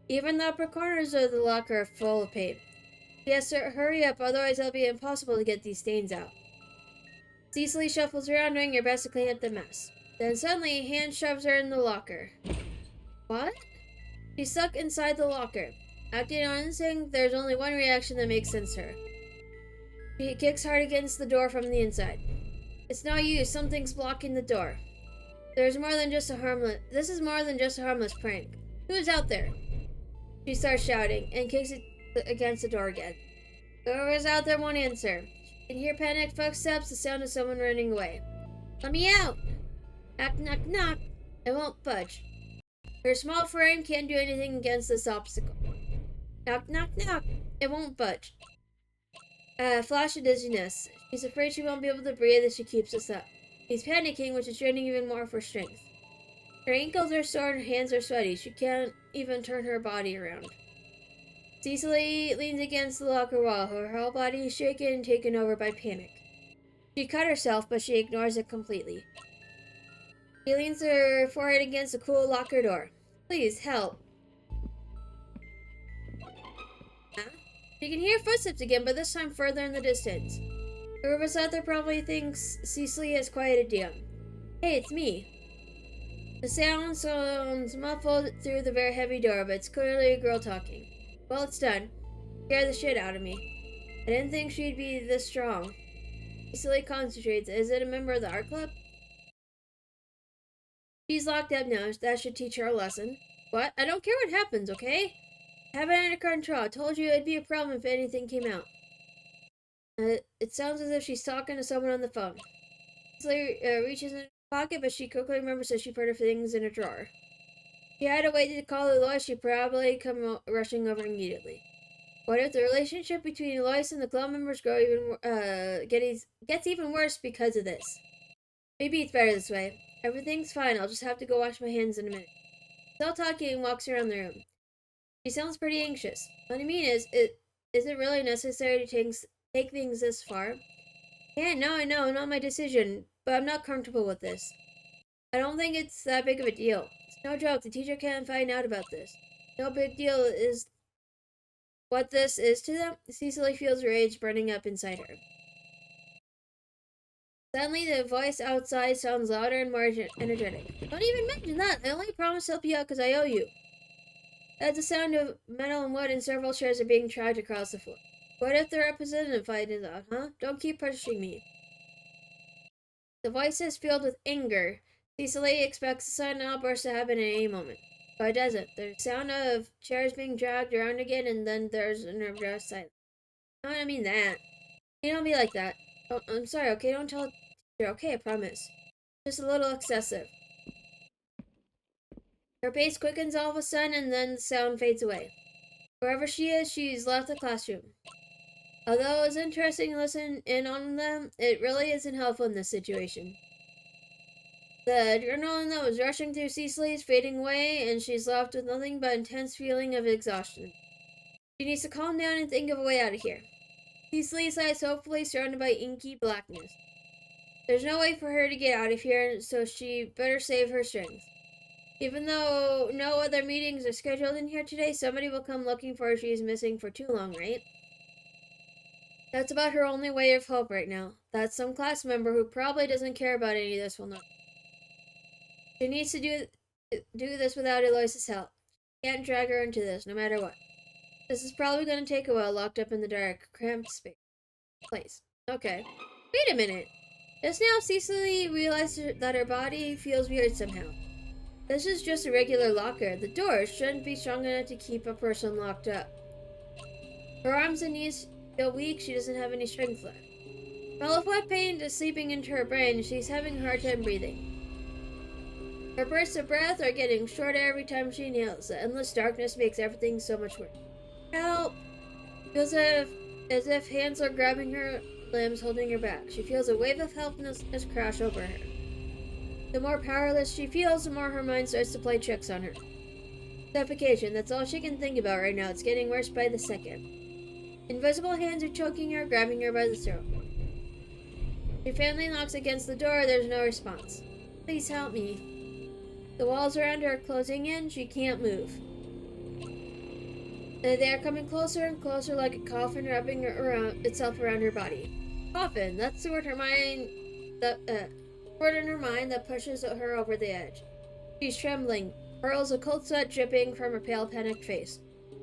Even the upper corners of the locker are full of paint. She has to hurry up, otherwise it'll be impossible to get these stains out. Cecily shuffles around, doing her best to clean up the mess. Then suddenly, a hand shoves her in the locker. What? She's stuck inside the locker. Acting on instinct, there's only one reaction that makes sense to her. She kicks hard against the door from the inside. It's no use, something's blocking the door. This is more than just a harmless prank. Who's out there? She starts shouting and kicks it against the door again. Whoever's out there won't answer. She can hear panicked footsteps, the sound of someone running away. Let me out! Knock, knock, knock. It won't budge. Her small frame can't do anything against this obstacle. Knock, knock, knock. It won't budge. Flash of dizziness. She's afraid she won't be able to breathe as she keeps this up. She's panicking, which is draining even more of her strength. Her ankles are sore and her hands are sweaty. She can't even turn her body around. Cecily leans against the locker wall. Her whole body is shaken and taken over by panic. She cut herself, but she ignores it completely. She leans her forehead against the cool locker door. Please, help. She can hear footsteps again, but this time further in the distance. Whoever's out there probably thinks Cecily has quieted down. Hey, it's me. The sound sounds muffled through the very heavy door, but it's clearly a girl talking. Well, it's done. Scared the shit out of me. I didn't think she'd be this strong. Cecily concentrates. Is it a member of the art club? She's locked up now. That should teach her a lesson. What? I don't care what happens, okay? Have it under control. I told you it'd be a problem if anything came out. It sounds as if she's talking to someone on the phone. Cecily reaches in her pocket, but she quickly remembers that she put her things in a drawer. If she had to wait to call Eloise, she'd probably come rushing over immediately. What if the relationship between Eloise and the club members gets even worse because of this? Maybe it's better this way. Everything's fine. I'll just have to go wash my hands in a minute. Still talking and walks around the room. She sounds pretty anxious. What I mean is it really necessary to take things this far? Yeah, no, I know, not my decision, but I'm not comfortable with this. I don't think it's that big of a deal. It's no joke, the teacher can't find out about this. No big deal is what this is to them. Cecily feels rage burning up inside her. Suddenly, the voice outside sounds louder and more energetic. Don't even mention that. I only promised to help you out because I owe you. That's the sound of metal and wood, and several chairs are being dragged across the floor. What if the representative finds out, huh? Don't keep pushing me. The voice is filled with anger. Cecily expects a sudden outburst to happen at any moment. But it doesn't. There's the sound of chairs being dragged around again, and then there's an abrupt silence. No, I mean that. You don't be like that. Oh, I'm sorry, okay? Don't tell the teacher, okay? I promise. Just a little excessive. Her pace quickens all of a sudden, and then the sound fades away. Wherever she is, she's left the classroom. Although it was interesting to listen in on them, it really isn't helpful in this situation. The adrenaline that was rushing through Cecily is fading away, and she's left with nothing but intense feeling of exhaustion. She needs to calm down and think of a way out of here. Cecily lies hopefully surrounded by inky blackness. There's no way for her to get out of here, so she better save her strength. Even though no other meetings are scheduled in here today, somebody will come looking for her if she's missing for too long, right? That's about her only way of hope right now. that some class member who probably doesn't care about any of this will know. She needs to do this without Eloise's help. She can't drag her into this, no matter what. This is probably going to take a while, locked up in the dark, cramped place. Okay. Wait a minute. Just now, Cecily realized that her body feels weird somehow. This is just a regular locker. The door shouldn't be strong enough to keep a person locked up. Her arms and knees feel weak. She doesn't have any strength left. While if wet pain is seeping into her brain, she's having a hard time breathing. Her bursts of breath are getting shorter every time she inhales. The endless darkness makes everything so much worse. Help! Feels as if hands are grabbing her limbs, holding her back. She feels a wave of helplessness crash over her. The more powerless she feels, the more her mind starts to play tricks on her. Suffocation, that's all she can think about right now. It's getting worse by the second. Invisible hands are choking her, grabbing her by the throat. She finally knocks against the door. There's no response. Please help me. The walls around her are closing in. She can't move. They are coming closer and closer, like a coffin wrapping itself around her body. Coffin, that's the word in her mind that pushes her over the edge. She's trembling, pearls of cold sweat dripping from her pale, panicked face.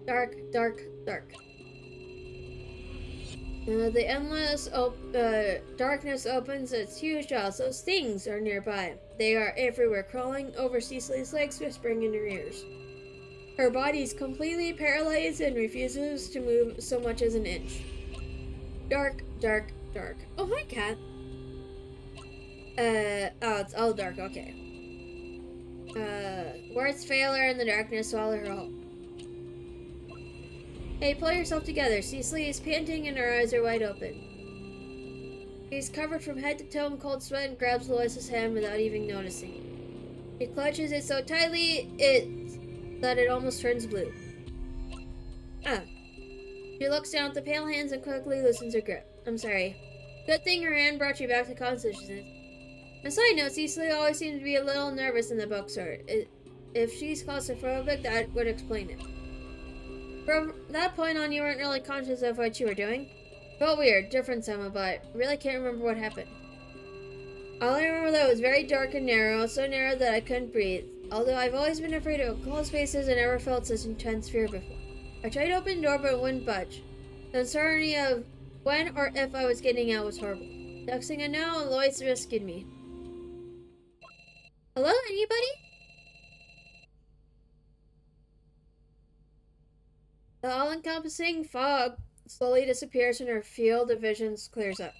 Dark, dark, dark. The endless darkness opens its huge jaws. Those things are nearby. They are everywhere, crawling over Cecily's legs, whispering in her ears. Her body is completely paralyzed and refuses to move so much as an inch. Dark, dark, dark. Oh, hi, cat. Oh, it's all dark, okay. Words fail her in the darkness, swallow her whole. Hey, pull yourself together. Cecily is panting and her eyes are wide open. She's covered from head to toe in cold sweat and grabs Lois's hand without even noticing. She clutches it so tightly that it almost turns blue. She looks down at the pale hands and quickly loosens her grip. I'm sorry. Good thing her hand brought you back to consciousness. A side note, Cecily always seems to be a little nervous in the bookstore. If she's claustrophobic, that would explain it. From that point on, you weren't really conscious of what you were doing. Felt weird, different somehow, but really can't remember what happened. All I remember that it was very dark and narrow, so narrow that I couldn't breathe. Although I've always been afraid of closed spaces and never felt such intense fear before. I tried to open the door, but it wouldn't budge. The uncertainty of when or if I was getting out was horrible. Next thing I know, Lois rescued me. Hello, anybody? The all-encompassing fog slowly disappears and her field of visions clears up.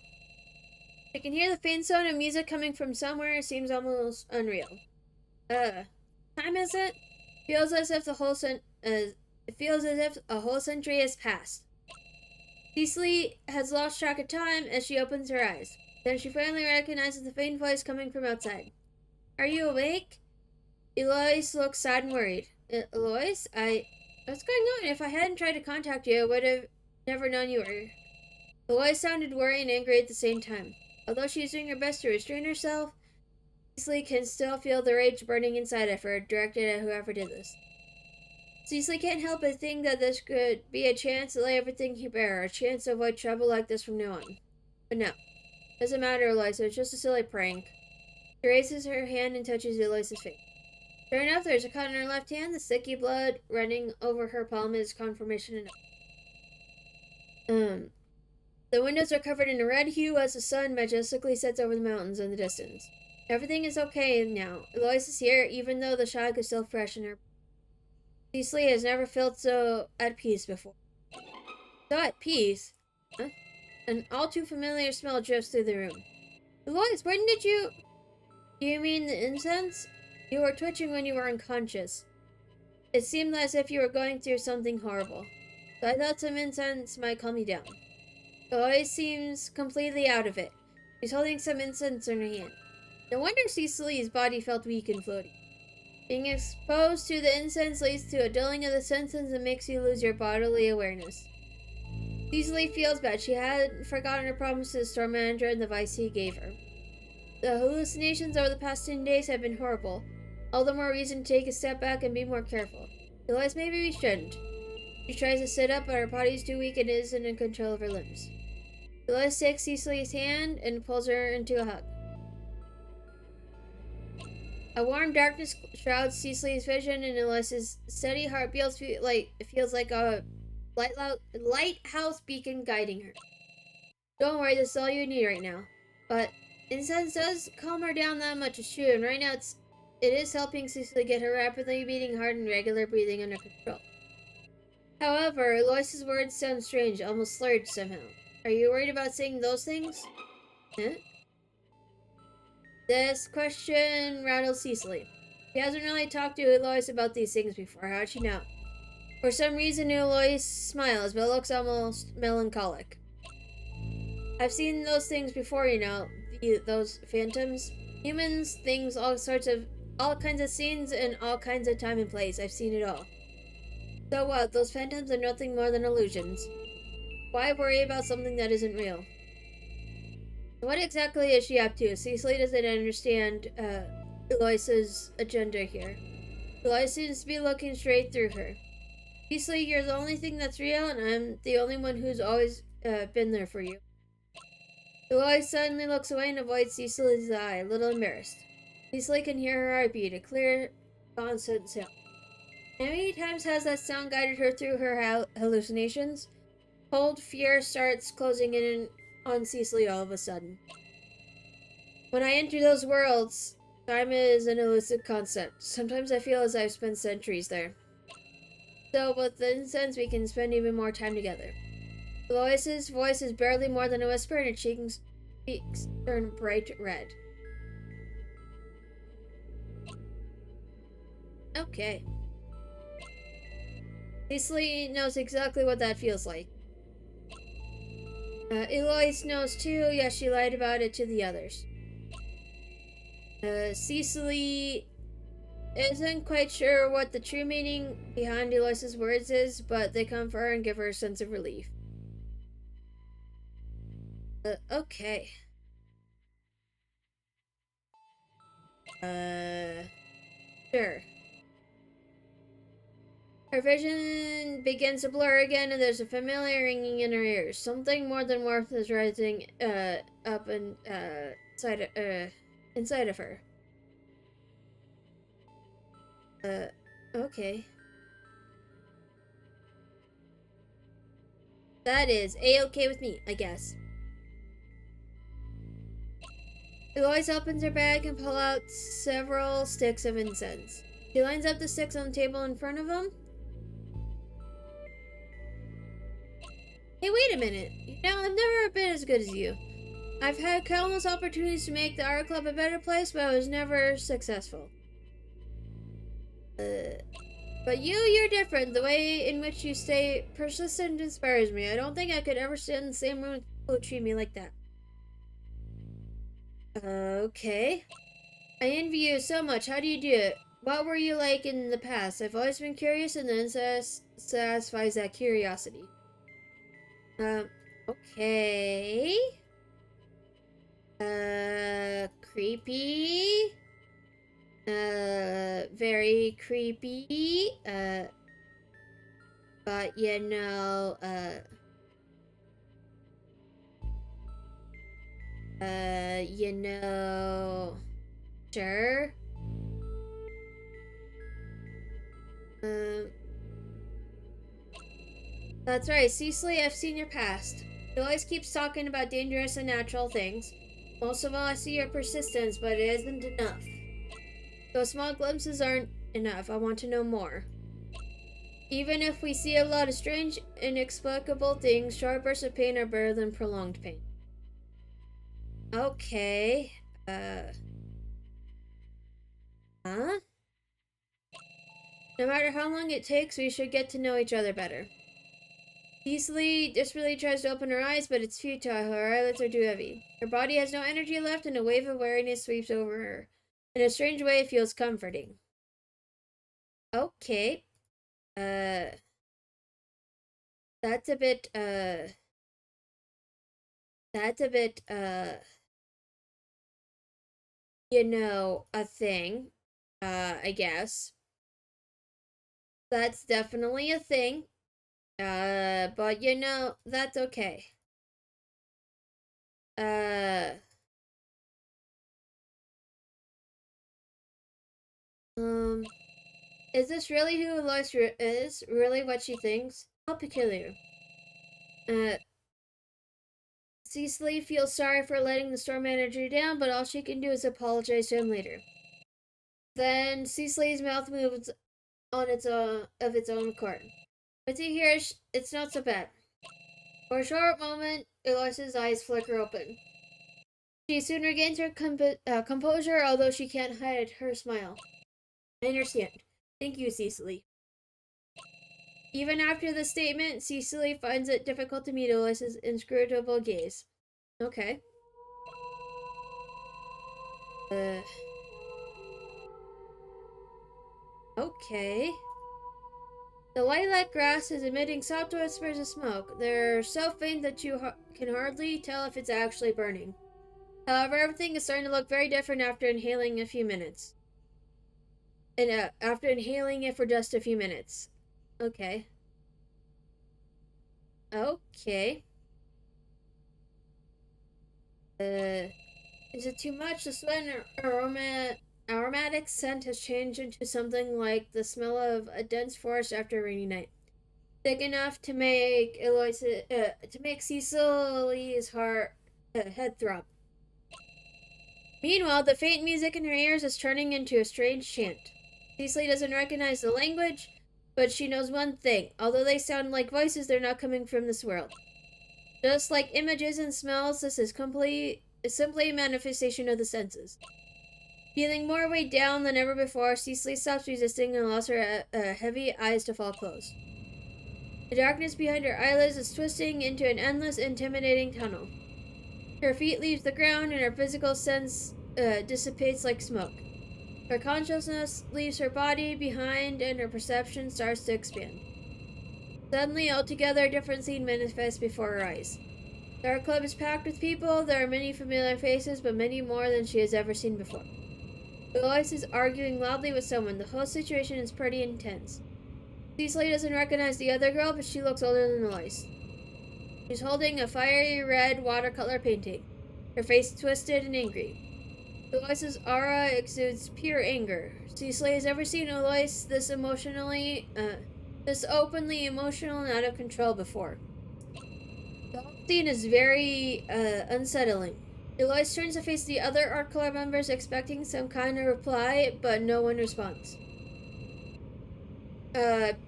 I can hear the faint sound of music coming from somewhere. It seems almost unreal. Time is it? Feels as if it feels as if a whole century has passed. Cecily has lost track of time as she opens her eyes. Then she finally recognizes the faint voice coming from outside. Are you awake? Eloise looks sad and worried. Eloise? What's going on? If I hadn't tried to contact you, I would have never known you were here. Eloise sounded worried and angry at the same time. Although she's doing her best to restrain herself, Cecily can still feel the rage burning inside of her, directed at whoever did this. Cecily can't help but think that this could be a chance to lay everything bare, a chance to avoid trouble like this from now on. But no. Doesn't matter, Eliza. It's just a silly prank. She raises her hand and touches Eliza's face. Sure enough, there's a cut in her left hand. The sticky blood running over her palm is confirmation enough. The windows are covered in a red hue as the sun majestically sets over the mountains in the distance. Everything is okay now. Eloise is here, even though the shock is still fresh in her. Cecily has never felt so at peace before. So at peace? Huh? An all too familiar smell drifts through the room. Eloise, when did you... Do you mean the incense? You were twitching when you were unconscious. It seemed as if you were going through something horrible. So I thought some incense might calm you down. Eloise seems completely out of it. She's holding some incense in her hand. No wonder Cecily's body felt weak and floaty. Being exposed to the incense leads to a dulling of the senses and makes you lose your bodily awareness. Cecily feels bad. She had forgotten her promise to the store manager and the advice he gave her. The hallucinations over the past 10 days have been horrible. All the more reason to take a step back and be more careful. Realize maybe we shouldn't. She tries to sit up, but her body's too weak and isn't in control of her limbs. Eloise takes Cecily's hand and pulls her into a hug. A warm darkness shrouds Cecily's vision, and Eloise's steady heart feels like a lighthouse beacon guiding her. Don't worry, this is all you need right now. But incense does calm her down that much, it's true, and right now it is helping Cecily get her rapidly beating heart and regular breathing under control. However, Eloise's words sound strange, almost slurred somehow. Are you worried about saying those things? Huh? This question rattled Cecily. She hasn't really talked to Eloise about these things before. How'd she know? For some reason, Eloise smiles, but looks almost melancholic. I've seen those things before, those phantoms. Humans, things, all kinds of scenes, and all kinds of time and place. I've seen it all. So what? Those phantoms are nothing more than illusions. Why worry about something that isn't real? What exactly is she up to? Cecily doesn't understand Eloise's agenda here. Eloise seems to be looking straight through her. Cecily, you're the only thing that's real, and I'm the only one who's always been there for you. Eloise suddenly looks away and avoids Cecily's eye, a little embarrassed. Cecily can hear her heartbeat, a clear, constant sound. How many times has that sound guided her through her hallucinations? Cold fear starts closing in on Cecily all of a sudden. When I enter those worlds, time is an elusive concept. Sometimes I feel as I've spent centuries there. So, with the incense, we can spend even more time together. Eloise's voice is barely more than a whisper, and her cheeks turn bright red. Okay. Cecily knows exactly what that feels like. Eloise knows too, yes, she lied about it to the others. Cecily isn't quite sure what the true meaning behind Eloise's words is, but they comfort her and give her a sense of relief. Okay. Sure. Her vision begins to blur again, and there's a familiar ringing in her ears. Something more than warmth is rising up and inside of her. Okay. That is A-okay with me, I guess. Eloise opens her bag and pulls out several sticks of incense. She lines up the sticks on the table in front of them. Hey, wait a minute. I've never been as good as you. I've had countless opportunities to make the art club a better place, but I was never successful. But you're different. The way in which you stay persistent inspires me. I don't think I could ever sit in the same room with people who treat me like that. Okay. I envy you so much. How do you do it? What were you like in the past? I've always been curious, and then satisfies that curiosity. Okay. Creepy. Very creepy. But sure. That's right, Cecily, I've seen your past. She always keeps talking about dangerous and natural things. Most of all, I see your persistence, but it isn't enough. Those small glimpses aren't enough. I want to know more. Even if we see a lot of strange, inexplicable things, short bursts of pain are better than prolonged pain. Okay. Huh? No matter how long it takes, we should get to know each other better. Cecily desperately tries to open her eyes, but it's futile. Her eyelids are too heavy. Her body has no energy left, and a wave of weariness sweeps over her. In a strange way, it feels comforting. Okay. That's a bit, a thing. I guess. That's definitely a thing. But that's okay. Uh, um, is this really who Lois is? Really what she thinks? How peculiar. Uh, Cecily feels sorry for letting the store manager down, but all she can do is apologize to him later. Then Cecily's mouth moves on its own of its own accord. But to hear, it's not so bad. For a short moment, Eloise's eyes flicker open. She soon regains her composure, although she can't hide her smile. I understand. Thank you, Cecily. Even after the statement, Cecily finds it difficult to meet Eloise's inscrutable gaze. Okay. Uh. Okay. The lilac grass is emitting soft whispers of smoke. They're so faint that you can hardly tell if it's actually burning. However, everything is starting to look very different after inhaling a few minutes. And after inhaling it for just a few minutes. Okay. Okay. Is it too much? The sweat and aromatic scent has changed into something like the smell of a dense forest after a rainy night. Thick enough to make Cecily's head throb. Meanwhile, the faint music in her ears is turning into a strange chant. Cecily doesn't recognize the language, but she knows one thing. Although they sound like voices, they're not coming from this world. Just like images and smells, this is simply a manifestation of the senses. Feeling more weighed down than ever before, Cecily stops resisting and allows her heavy eyes to fall closed. The darkness behind her eyelids is twisting into an endless, intimidating tunnel. Her feet leave the ground and her physical sense dissipates like smoke. Her consciousness leaves her body behind and her perception starts to expand. Suddenly, altogether, a different scene manifests before her eyes. The art club is packed with people. There are many familiar faces, but many more than she has ever seen before. Eloise is arguing loudly with someone. The whole situation is pretty intense. Cecily doesn't recognize the other girl, but she looks older than Eloise. She's holding a fiery red watercolor painting, her face twisted and angry. Eloise's aura exudes pure anger. Cecily has never seen Eloise this openly emotional and out of control before. The whole scene is very unsettling. Eloise turns to face the other art club members, expecting some kind of reply, but no one responds.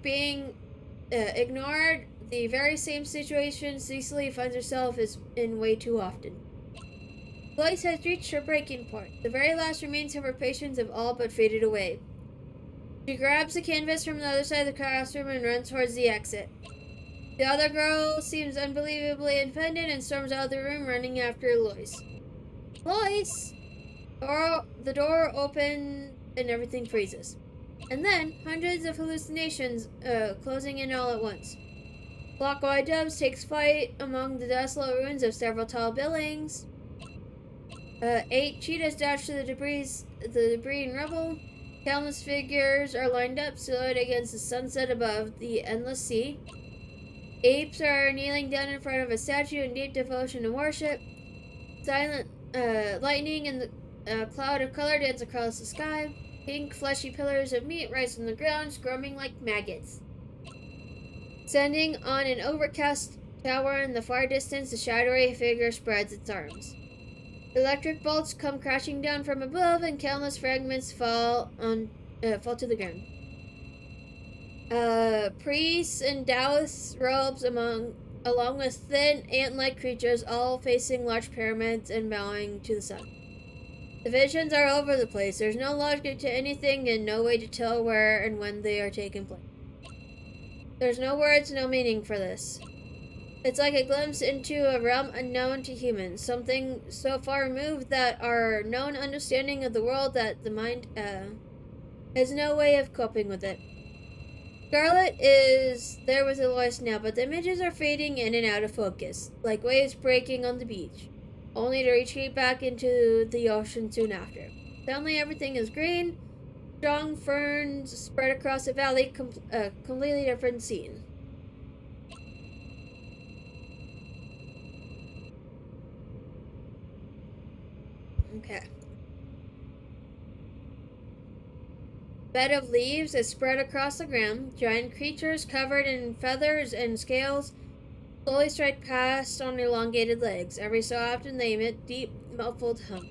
Being ignored, the very same situation Cecily finds herself in way too often. Eloise has reached her breaking point. The very last remains of her patience have all but faded away. She grabs the canvas from the other side of the classroom and runs towards the exit. The other girl seems unbelievably offended and storms out of the room, running after Eloise. Eloise! The door opens and everything freezes. And then, hundreds of hallucinations closing in all at once. Black-eyed doves takes flight among the desolate ruins of several tall buildings. 8 cheetahs dash to the debris and rubble. Countless figures are lined up, silhouetted against the sunset above the endless sea. Apes are kneeling down in front of a statue in deep devotion and worship. Silent lightning and the cloud of color dance across the sky. Pink, fleshy pillars of meat rise from the ground, squirming like maggots. Standing on an overcast tower in the far distance, a shadowy figure spreads its arms. Electric bolts come crashing down from above, and countless fragments fall to the ground. Priests in Taoist robes along with thin, ant-like creatures, all facing large pyramids and bowing to the sun. The visions are all over the place. There's no logic to anything and no way to tell where and when they are taking place. There's no words, no meaning for this. It's like a glimpse into a realm unknown to humans, something so far removed that our known understanding of the world that the mind has no way of coping with it. Scarlet is there with Eloise now, but the images are fading in and out of focus, like waves breaking on the beach, only to retreat back into the ocean soon after. Suddenly everything is green, strong ferns spread across the valley, completely different scene. bed of leaves is spread across the ground. Giant creatures covered in feathers and scales slowly stride past on elongated legs. Every so often they emit deep, muffled hum.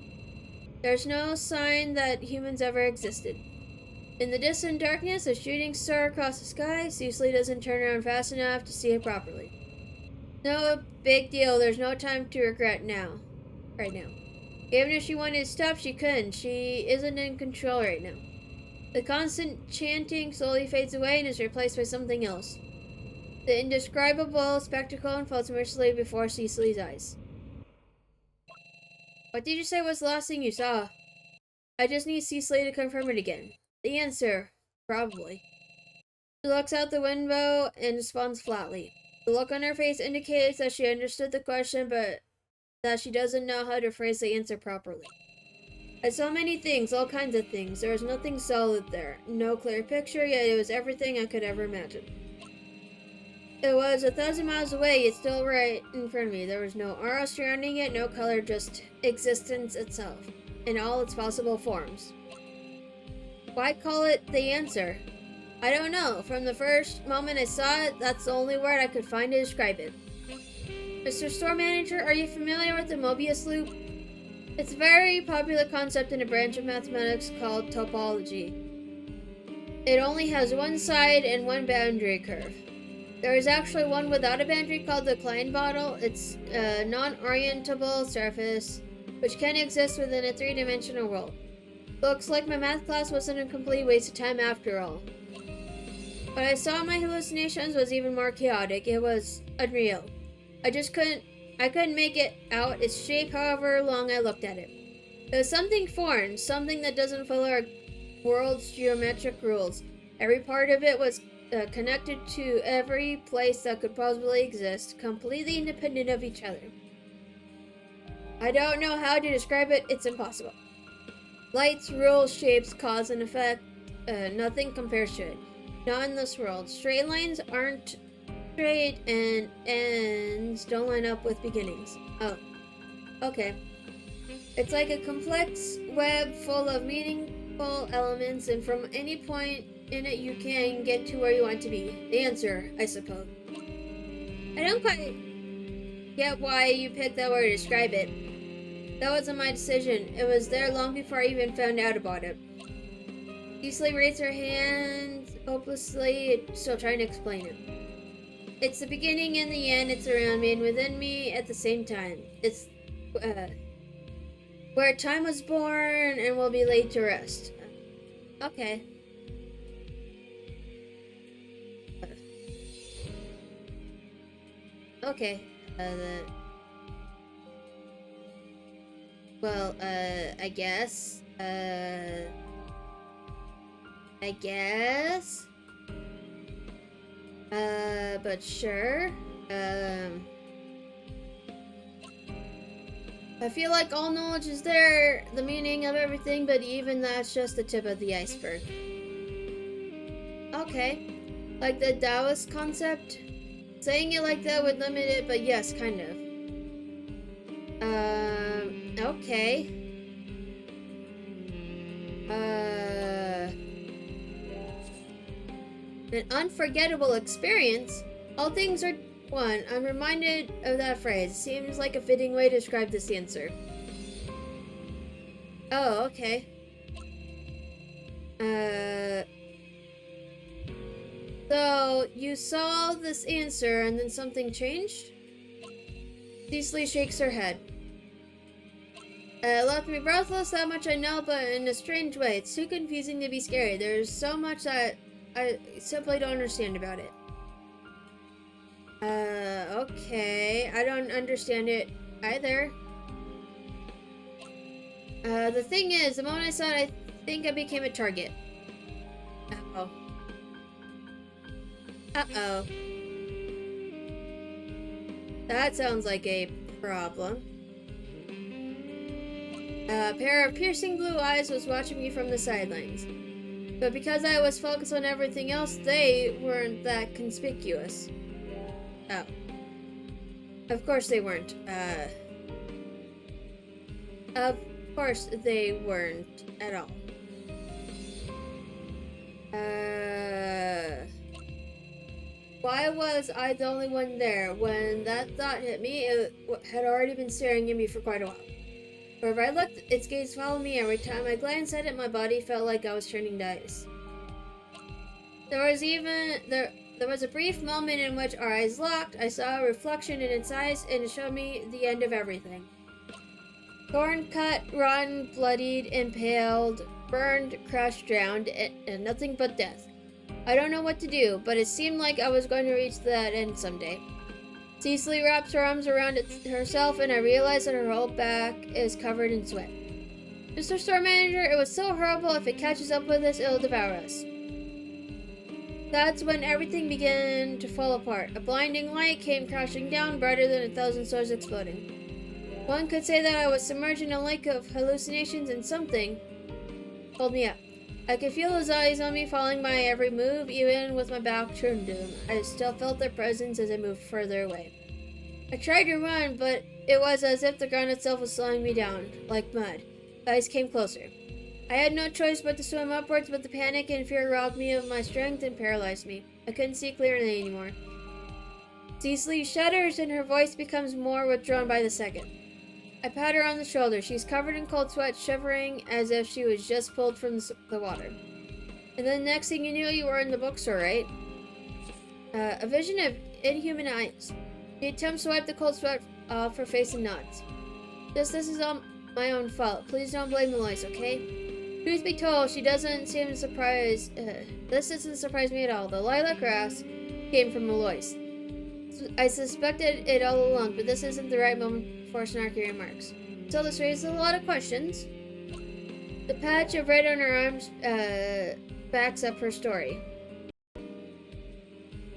There's no sign that humans ever existed. In the distant darkness, a shooting star across the sky. Cecily doesn't turn around fast enough to see it properly. No big deal. There's no time to regret now. Right now. Even if she wanted to stop, she couldn't. She isn't in control right now. The constant chanting slowly fades away and is replaced by something else. The indescribable spectacle unfolds mercilessly before Cecily's eyes. What did you say was the last thing you saw? I just need Cecily to confirm it again. The answer, probably. She looks out the window and responds flatly. The look on her face indicates that she understood the question, but that she doesn't know how to phrase the answer properly. I saw many things, all kinds of things. There was nothing solid there. No clear picture, yet it was everything I could ever imagine. It was 1,000 miles away, yet still right in front of me. There was no aura surrounding it, no color, just existence itself, in all its possible forms. Why call it the answer? I don't know. From the first moment I saw it, that's the only word I could find to describe it. Mr. Store Manager, are you familiar with the Mobius loop? It's a very popular concept in a branch of mathematics called topology. It only has one side and one boundary curve. There is actually one without a boundary called the Klein bottle. It's a non-orientable surface which can exist within a three-dimensional world. Looks like my math class wasn't a complete waste of time after all. What I saw in my hallucinations was even more chaotic. It was unreal. I couldn't make it out its shape however long I looked at it. It was something foreign, something that doesn't follow our world's geometric rules. Every part of it was connected to every place that could possibly exist, completely independent of each other. I don't know how to describe it, it's impossible. Lights, rules, shapes, cause and effect, nothing compares to it. Not in this world. Straight lines aren't straight and ends don't line up with beginnings. Oh, okay. It's like a complex web full of meaningful elements, and from any point in it you can get to where you want to be. The answer, I suppose. I don't quite get why you picked that word to describe it. That wasn't my decision. It was there long before I even found out about it. Cecily raised her hand hopelessly, still trying to explain it. It's the beginning and the end. It's around me and within me at the same time. It's where time was born and will be laid to rest. Okay. Okay. I guess. But sure. I feel like all knowledge is there, the meaning of everything, but even that's just the tip of the iceberg. Okay. Like the Taoist concept? Saying it like that would limit it, but yes, kind of. Okay. An unforgettable experience? All things are one. I'm reminded of that phrase. Seems like a fitting way to describe this answer. Oh, okay. So, you saw this answer and then something changed? Cecily shakes her head. It left me breathless, that much I know, but in a strange way. It's too confusing to be scary. There's so much that I simply don't understand about it. Okay. I don't understand it either. The thing is, the moment I saw it, I think I became a target. Uh-oh. Uh-oh. That sounds like a problem. A pair of piercing blue eyes was watching me from the sidelines. But because I was focused on everything else, they weren't that conspicuous. Oh. Of course they weren't. Of course they weren't at all. Why was I the only one there? When that thought hit me, it had already been staring at me for quite a while. Wherever I looked, its gaze followed me. Every time I glanced at it, my body felt like I was turning to ice. There was a brief moment in which our eyes locked. I saw a reflection in its eyes, and it showed me the end of everything. Torn, cut, rotten, bloodied, impaled, burned, crushed, drowned, and nothing but death. I don't know what to do, but it seemed like I was going to reach that end someday. Cecily wraps her arms around herself, and I realize that her whole back is covered in sweat. Mr. Store Manager, it was so horrible. If it catches up with us, it'll devour us. That's when everything began to fall apart. A blinding light came crashing down, brighter than 1,000 stars exploding. One could say that I was submerged in a lake of hallucinations, and something pulled me up. I could feel his eyes on me, following my every move, even with my back turned to him. I still felt their presence as I moved further away. I tried to run, but it was as if the ground itself was slowing me down, like mud. The ice came closer. I had no choice but to swim upwards, but the panic and fear robbed me of my strength and paralyzed me. I couldn't see clearly anymore. Cecily shudders, and her voice becomes more withdrawn by the second. I pat her on the shoulder. She's covered in cold sweat, shivering as if she was just pulled from the water. And then next thing you knew, you were in the bookstore, right? A vision of inhuman eyes. She attempts to wipe the cold sweat off her face and nods. This is all my own fault. Please don't blame Eloise, okay? Truth be told, she doesn't seem surprised. This doesn't surprise me at all. The lilac grass came from Eloise. I suspected it all along, but this isn't the right moment for snarky remarks. So this raises a lot of questions. The patch of red on her arms backs up her story.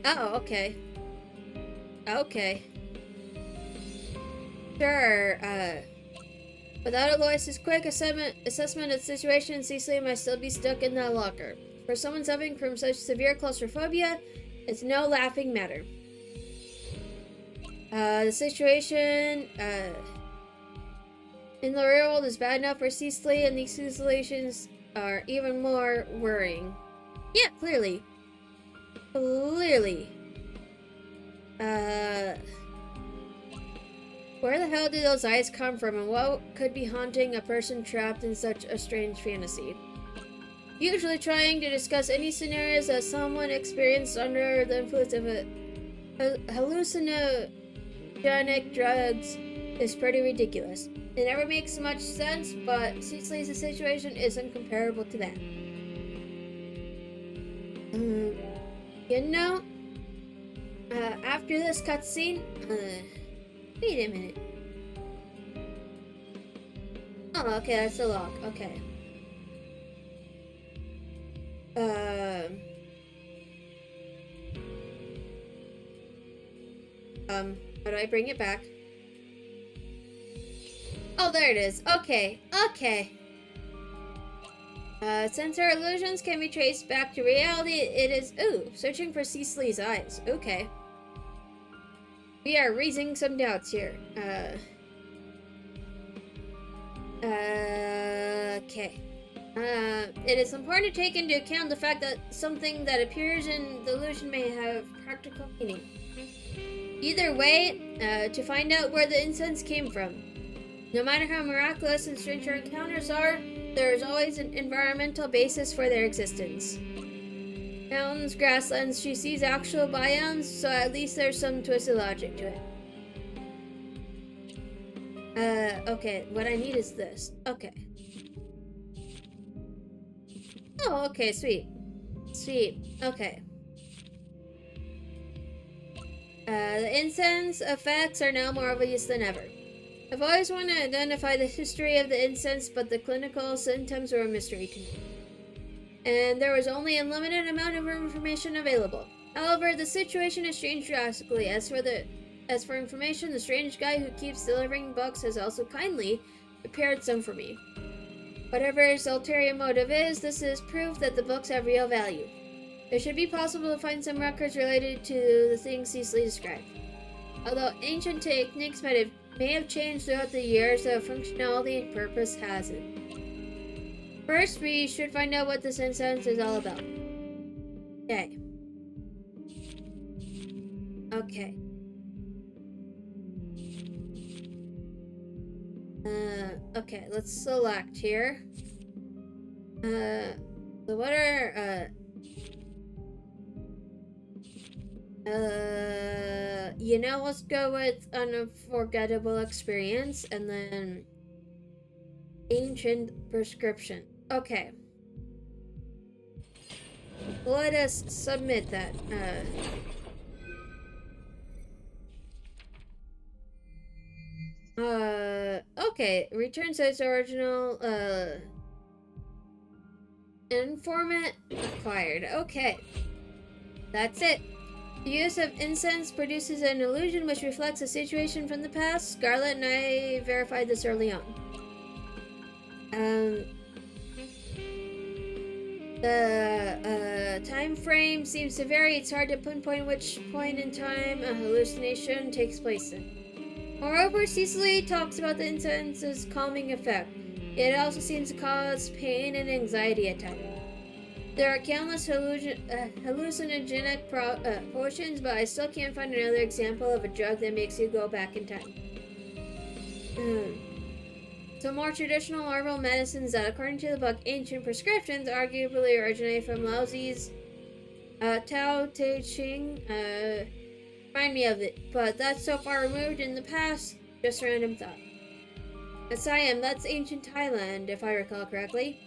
Oh, okay. Okay. Sure, without Aloysius' quick assessment of the situation, Cecily might still be stuck in that locker. For someone suffering from such severe claustrophobia, it's no laughing matter. The situation in the real world is bad enough for Cecily, and these situations are even more worrying. Yeah, clearly. Clearly. Where the hell did those eyes come from, and what could be haunting a person trapped in such a strange fantasy? Usually trying to discuss any scenarios that someone experienced under the influence of hallucinogenic drugs is pretty ridiculous. It never makes much sense, but Cecily's situation isn't comparable to that. You know, after this cutscene, wait a minute. Oh, okay, that's the lock. Okay. How do I bring it back? Oh, there it is. Okay, okay. Since our illusions can be traced back to reality, it is, searching for Cecily's eyes. Okay. We are raising some doubts here. Okay. It is important to take into account the fact that something that appears in the illusion may have practical meaning. Either way, to find out where the incense came from. No matter how miraculous and strange our encounters are, there is always an environmental basis for their existence. Mountains, grasslands, she sees actual biomes, so at least there's some twisted logic to it. Okay, what I need is this. Okay. Oh, okay, sweet. Sweet, okay. The incense effects are now more obvious than ever. I've always wanted to identify the history of the incense, but the clinical symptoms were a mystery to me. And there was only a limited amount of information available. However, the situation has changed drastically. As for information, the strange guy who keeps delivering books has also kindly prepared some for me. Whatever his ulterior motive is, this is proof that the books have real value. It should be possible to find some records related to the things Cecily described. Although ancient techniques may have changed throughout the years, the functionality and purpose hasn't. First, we should find out what this incense is all about. Okay. Okay. Okay, let's select here. So what are, let's go with unforgettable experience and then ancient prescription. Okay. Let us submit that. Okay. Returns its original, informant acquired. Okay. That's it. The use of incense produces an illusion which reflects a situation from the past. Scarlet and I verified this early on. The time frame seems to vary. It's hard to pinpoint which point in time a hallucination takes place in. Moreover, Cecily talks about the incense's calming effect. It also seems to cause pain and anxiety at times. There are countless hallucinogenic potions, but I still can't find another example of a drug that makes you go back in time. So more traditional herbal medicines that, according to the book Ancient Prescriptions, arguably originate from Laozi's Tao Te Ching, remind me of it, but that's so far removed in the past, just random thought. Siam, that's ancient Thailand, if I recall correctly.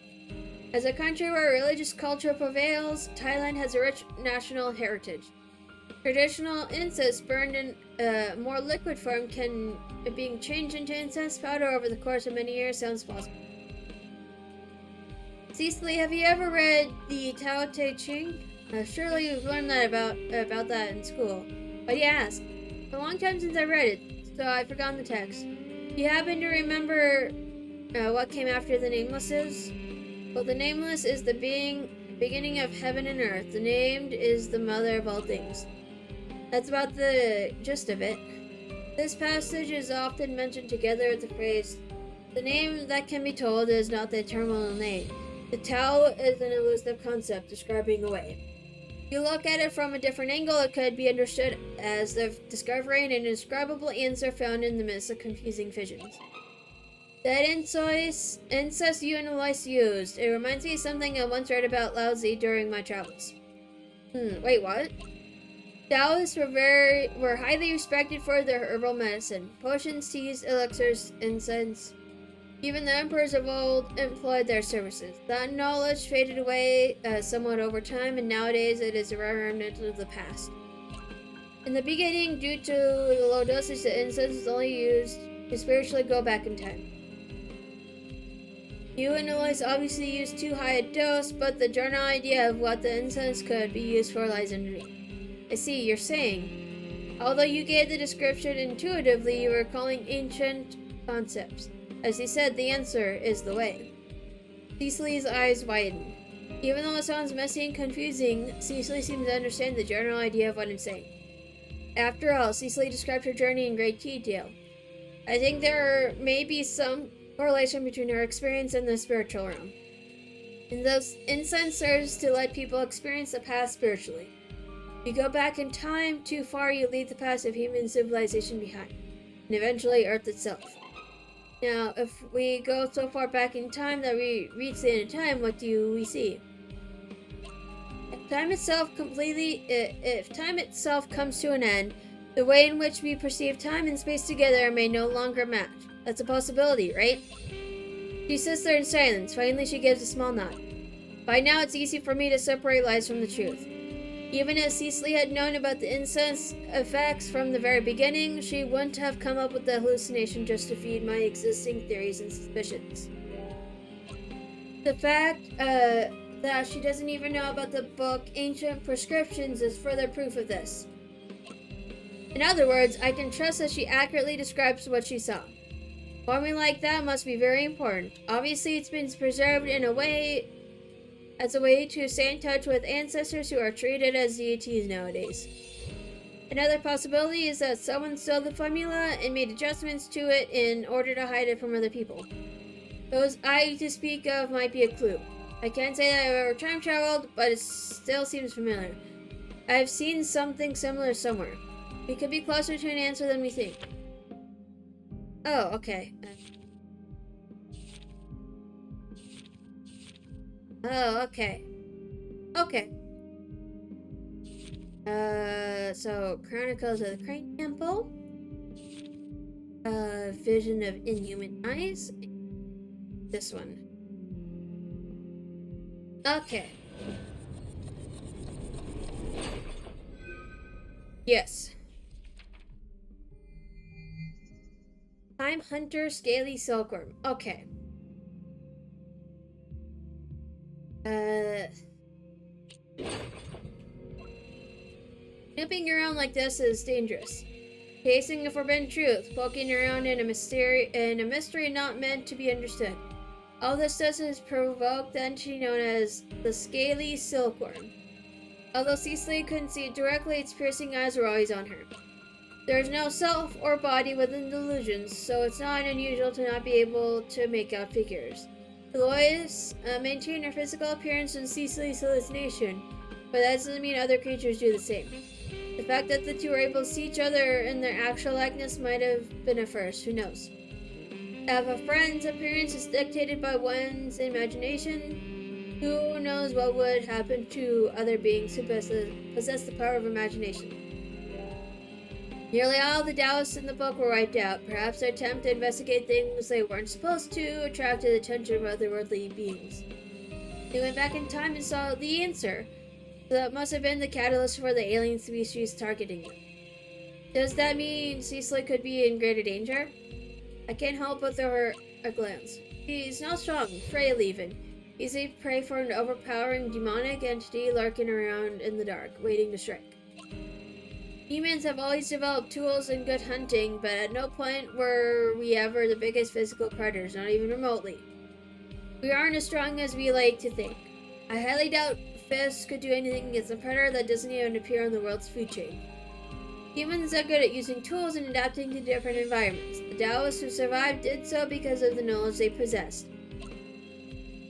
As a country where religious culture prevails, Thailand has a rich national heritage. Traditional incense burned in more liquid form being changed into incense powder over the course of many years sounds possible. Cecily, have you ever read the Tao Te Ching? Surely you've learned that about that in school. Why do you ask? It's a long time since I read it, so I've forgotten the text. Do you happen to remember what came after the Namelesses? Well, the Nameless is the beginning of heaven and earth. The Named is the mother of all things. That's about the gist of it. This passage is often mentioned together with the phrase, the name that can be told is not the eternal name. The Tao is an elusive concept describing a way. If you look at it from a different angle, it could be understood as the discovery and indescribable answer found in the midst of confusing visions. That incest you and Elias used. It reminds me of something I once read about Laozi during my travels. Wait, what? Taoists were highly respected for their herbal medicine, potions, teas, elixirs, incense. Even the emperors of old employed their services. That knowledge faded away somewhat over time, and nowadays it is a remnant of the past. In the beginning, due to the low dosage, the incense was only used to spiritually go back in time. You and Elias obviously used too high a dose, but the general idea of what the incense could be used for lies underneath. I see, you're saying, although you gave the description intuitively, you were calling ancient concepts. As he said, the answer is the way. Cecily's eyes widened. Even though it sounds messy and confusing, Cecily seems to understand the general idea of what I'm saying. After all, Cecily described her journey in great detail. I think there may be some correlation between her experience and the spiritual realm. And those incense serves to let people experience the past spiritually. If you go back in time too far, you leave the past of human civilization behind, and eventually Earth itself. Now, if we go so far back in time that we reach the end of time, what do we see? If time itself comes to an end, the way in which we perceive time and space together may no longer match. That's a possibility, right? She sits there in silence. Finally, she gives a small nod. By now, it's easy for me to separate lies from the truth. Even if Cecily had known about the incense effects from the very beginning, she wouldn't have come up with the hallucination just to feed my existing theories and suspicions. The fact that she doesn't even know about the book Ancient Prescriptions is further proof of this. In other words, I can trust that she accurately describes what she saw. Forming like that must be very important. Obviously, it's been preserved in a way as a way to stay in touch with ancestors who are treated as deities nowadays. Another possibility is that someone stole the formula and made adjustments to it in order to hide it from other people. Those I to speak of might be a clue. I can't say that I've ever time traveled, but it still seems familiar. I've seen something similar somewhere. We could be closer to an answer than we think. Oh, okay. Oh, okay. Okay. So Chronicles of the Crane Temple. Vision of Inhuman Eyes. This one. Okay. Yes. Time Hunter Scaly Silkworm. Okay. Snooping around like this is dangerous. Chasing a forbidden truth, poking around in a mystery not meant to be understood. All this does is provoke the entity known as the Scaly Silkworm. Although Cecily couldn't see it directly, its piercing eyes were always on her. There is no self or body within delusions, so it's not unusual to not be able to make out figures. Lois maintained her physical appearance in Cecily's hallucination, but that doesn't mean other creatures do the same. The fact that the two were able to see each other in their actual likeness might have been a first, who knows. If a friend's appearance is dictated by one's imagination, who knows what would happen to other beings who possess the power of imagination. Nearly all the Taoists in the book were wiped out. Perhaps their attempt to investigate things they weren't supposed to attracted the attention of otherworldly beings. They went back in time and saw the answer. So that must have been the catalyst for the alien species targeting them. Does that mean Cecily could be in greater danger? I can't help but throw her a glance. He's not strong, frail even. He's a prey for an overpowering demonic entity lurking around in the dark, waiting to strike. Humans have always developed tools and good hunting, but at no point were we ever the biggest physical predators, not even remotely. We aren't as strong as we like to think. I highly doubt fists could do anything against a predator that doesn't even appear on the world's food chain. Humans are good at using tools and adapting to different environments. The Taoists who survived did so because of the knowledge they possessed.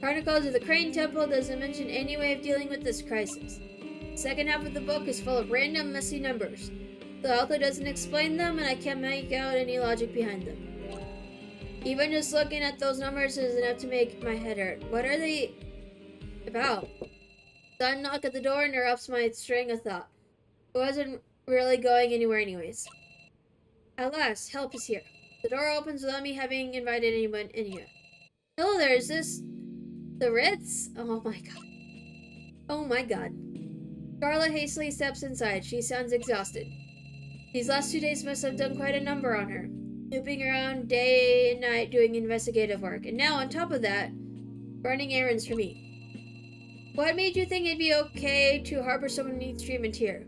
Chronicles of the Crane Temple doesn't mention any way of dealing with this crisis. The second half of the book is full of random, messy numbers. The author doesn't explain them, and I can't make out any logic behind them. Even just looking at those numbers is enough to make my head hurt. What are they about? Sudden knock at the door interrupts my string of thought. It wasn't really going anywhere anyways. At last, help is here. The door opens without me having invited anyone in yet. Hello there, is this the Ritz? Oh my god. Oh my god. Scarlet hastily steps inside. She sounds exhausted. These last 2 days must have done quite a number on her. Snooping around day and night doing investigative work. And now, on top of that, running errands for me. What made you think it'd be okay to harbor someone who needs treatment here?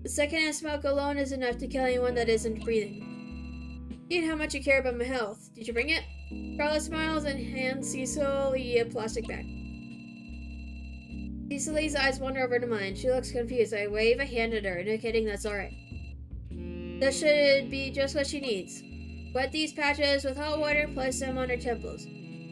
The secondhand smoke alone is enough to kill anyone that isn't breathing. Seeing how much you care about my health. Did you bring it? Scarlet smiles and hands Cecily a plastic bag. Cecily's eyes wander over to mine. She looks confused. I wave a hand at her, indicating that's alright. This should be just what she needs. Wet these patches with hot water and place them on her temples.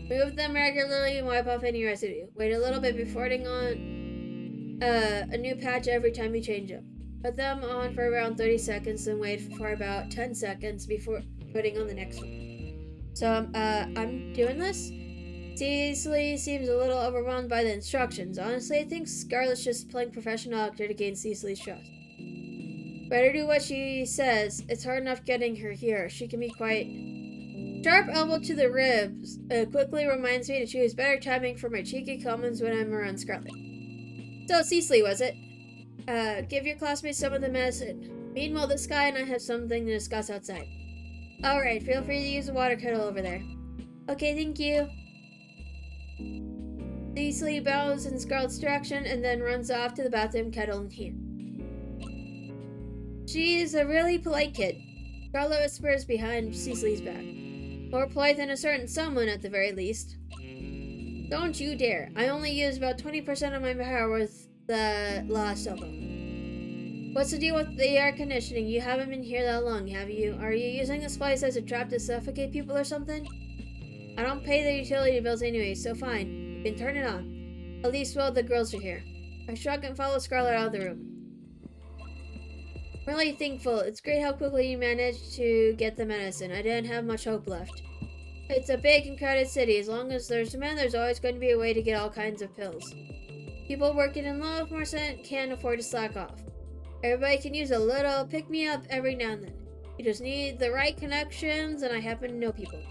Move them regularly and wipe off any residue. Wait a little bit before putting on a new patch every time you change them. Put them on for around 30 seconds, then wait for about 10 seconds before putting on the next one. So, I'm doing this. Cecily seems a little overwhelmed by the instructions. Honestly, I think Scarlett's just playing professional actor to gain Cecily's trust. Better do what she says. It's hard enough getting her here. She can be quite... Sharp elbow to the ribs quickly reminds me to choose better timing for my cheeky comments when I'm around Scarlett. So, Cecily, was it? Give your classmates some of the medicine. Meanwhile, this guy and I have something to discuss outside. Alright, feel free to use the water kettle over there. Okay, thank you. Cecily bows in Scarlett's direction and then runs off to the bathroom, kettle in hand. She's a really polite kid. Scarlett whispers behind Cecily's back. More polite than a certain someone, at the very least. Don't you dare. I only used about 20% of my power with the last of them. What's the deal with the air conditioning? You haven't been here that long, have you? Are you using this place as a trap to suffocate people or something? I don't pay the utility bills anyway, so fine. You can turn it on. At least while the girls are here. I shrug and follow Scarlet out of the room. I'm really thankful. It's great how quickly you managed to get the medicine. I didn't have much hope left. It's a big and crowded city. As long as there's demand, there's always going to be a way to get all kinds of pills. People working in law enforcement can't afford to slack off. Everybody can use a little pick-me-up every now and then. You just need the right connections, and I happen to know people.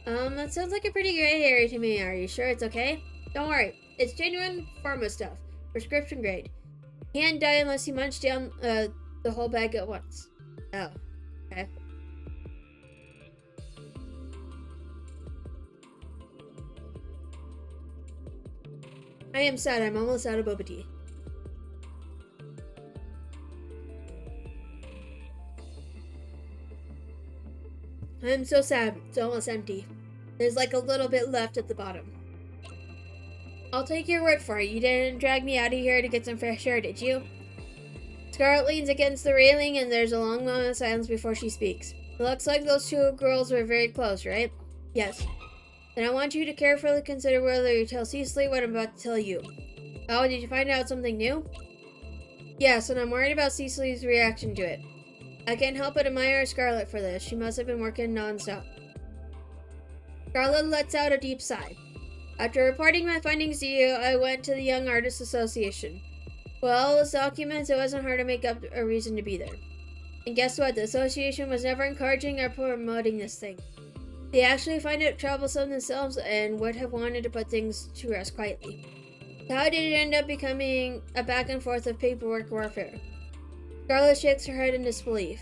That sounds like a pretty great area to me. Are you sure it's okay? Don't worry. It's genuine pharma stuff. Prescription grade. Can't die unless you munch down the whole bag at once. Oh. Okay. I am sad. I'm almost out of boba tea. I'm so sad. It's almost empty. There's like a little bit left at the bottom. I'll take your word for it. You didn't drag me out of here to get some fresh air, did you? Scarlet leans against the railing and there's a long moment of silence before she speaks. It looks like those two girls were very close, right? Yes. Then I want you to carefully consider whether you tell Cecily what I'm about to tell you. Oh, did you find out something new? Yes, and I'm worried about Cecily's reaction to it. I can't help but admire Scarlet for this. She must have been working non-stop. Scarlet lets out a deep sigh. After reporting my findings to you, I went to the Young Artists Association. With all those documents, it wasn't hard to make up a reason to be there. And guess what? The association was never encouraging or promoting this thing. They actually find it troublesome themselves and would have wanted to put things to rest quietly. So how did it end up becoming a back and forth of paperwork warfare? Scarlet shakes her head in disbelief.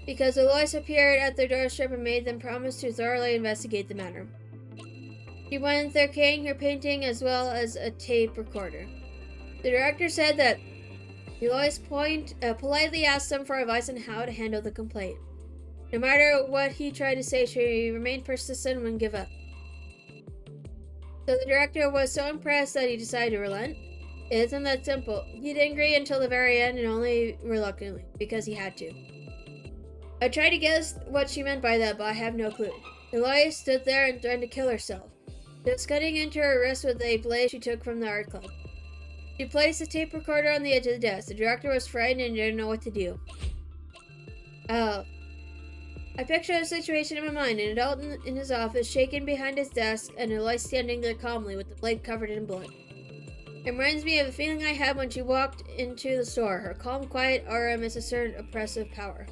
Because Eloise appeared at their doorstep and made them promise to thoroughly investigate the matter. She went there carrying her painting as well as a tape recorder. The director said that Eloise politely asked them for advice on how to handle the complaint. No matter what he tried to say, she remained persistent and wouldn't give up. So the director was so impressed that he decided to relent. It isn't that simple. He didn't agree until the very end and only reluctantly, because he had to. I tried to guess what she meant by that, but I have no clue. Eloise stood there and threatened to kill herself, just cutting into her wrist with a blade she took from the art club. She placed the tape recorder on the edge of the desk. The director was frightened and didn't know what to do. Oh. I pictured a situation in my mind, an adult in his office, shaken behind his desk, and Eloise standing there calmly with the blade covered in blood. It reminds me of a feeling I had when she walked into the store. Her calm, quiet aura amidst a certain oppressive power.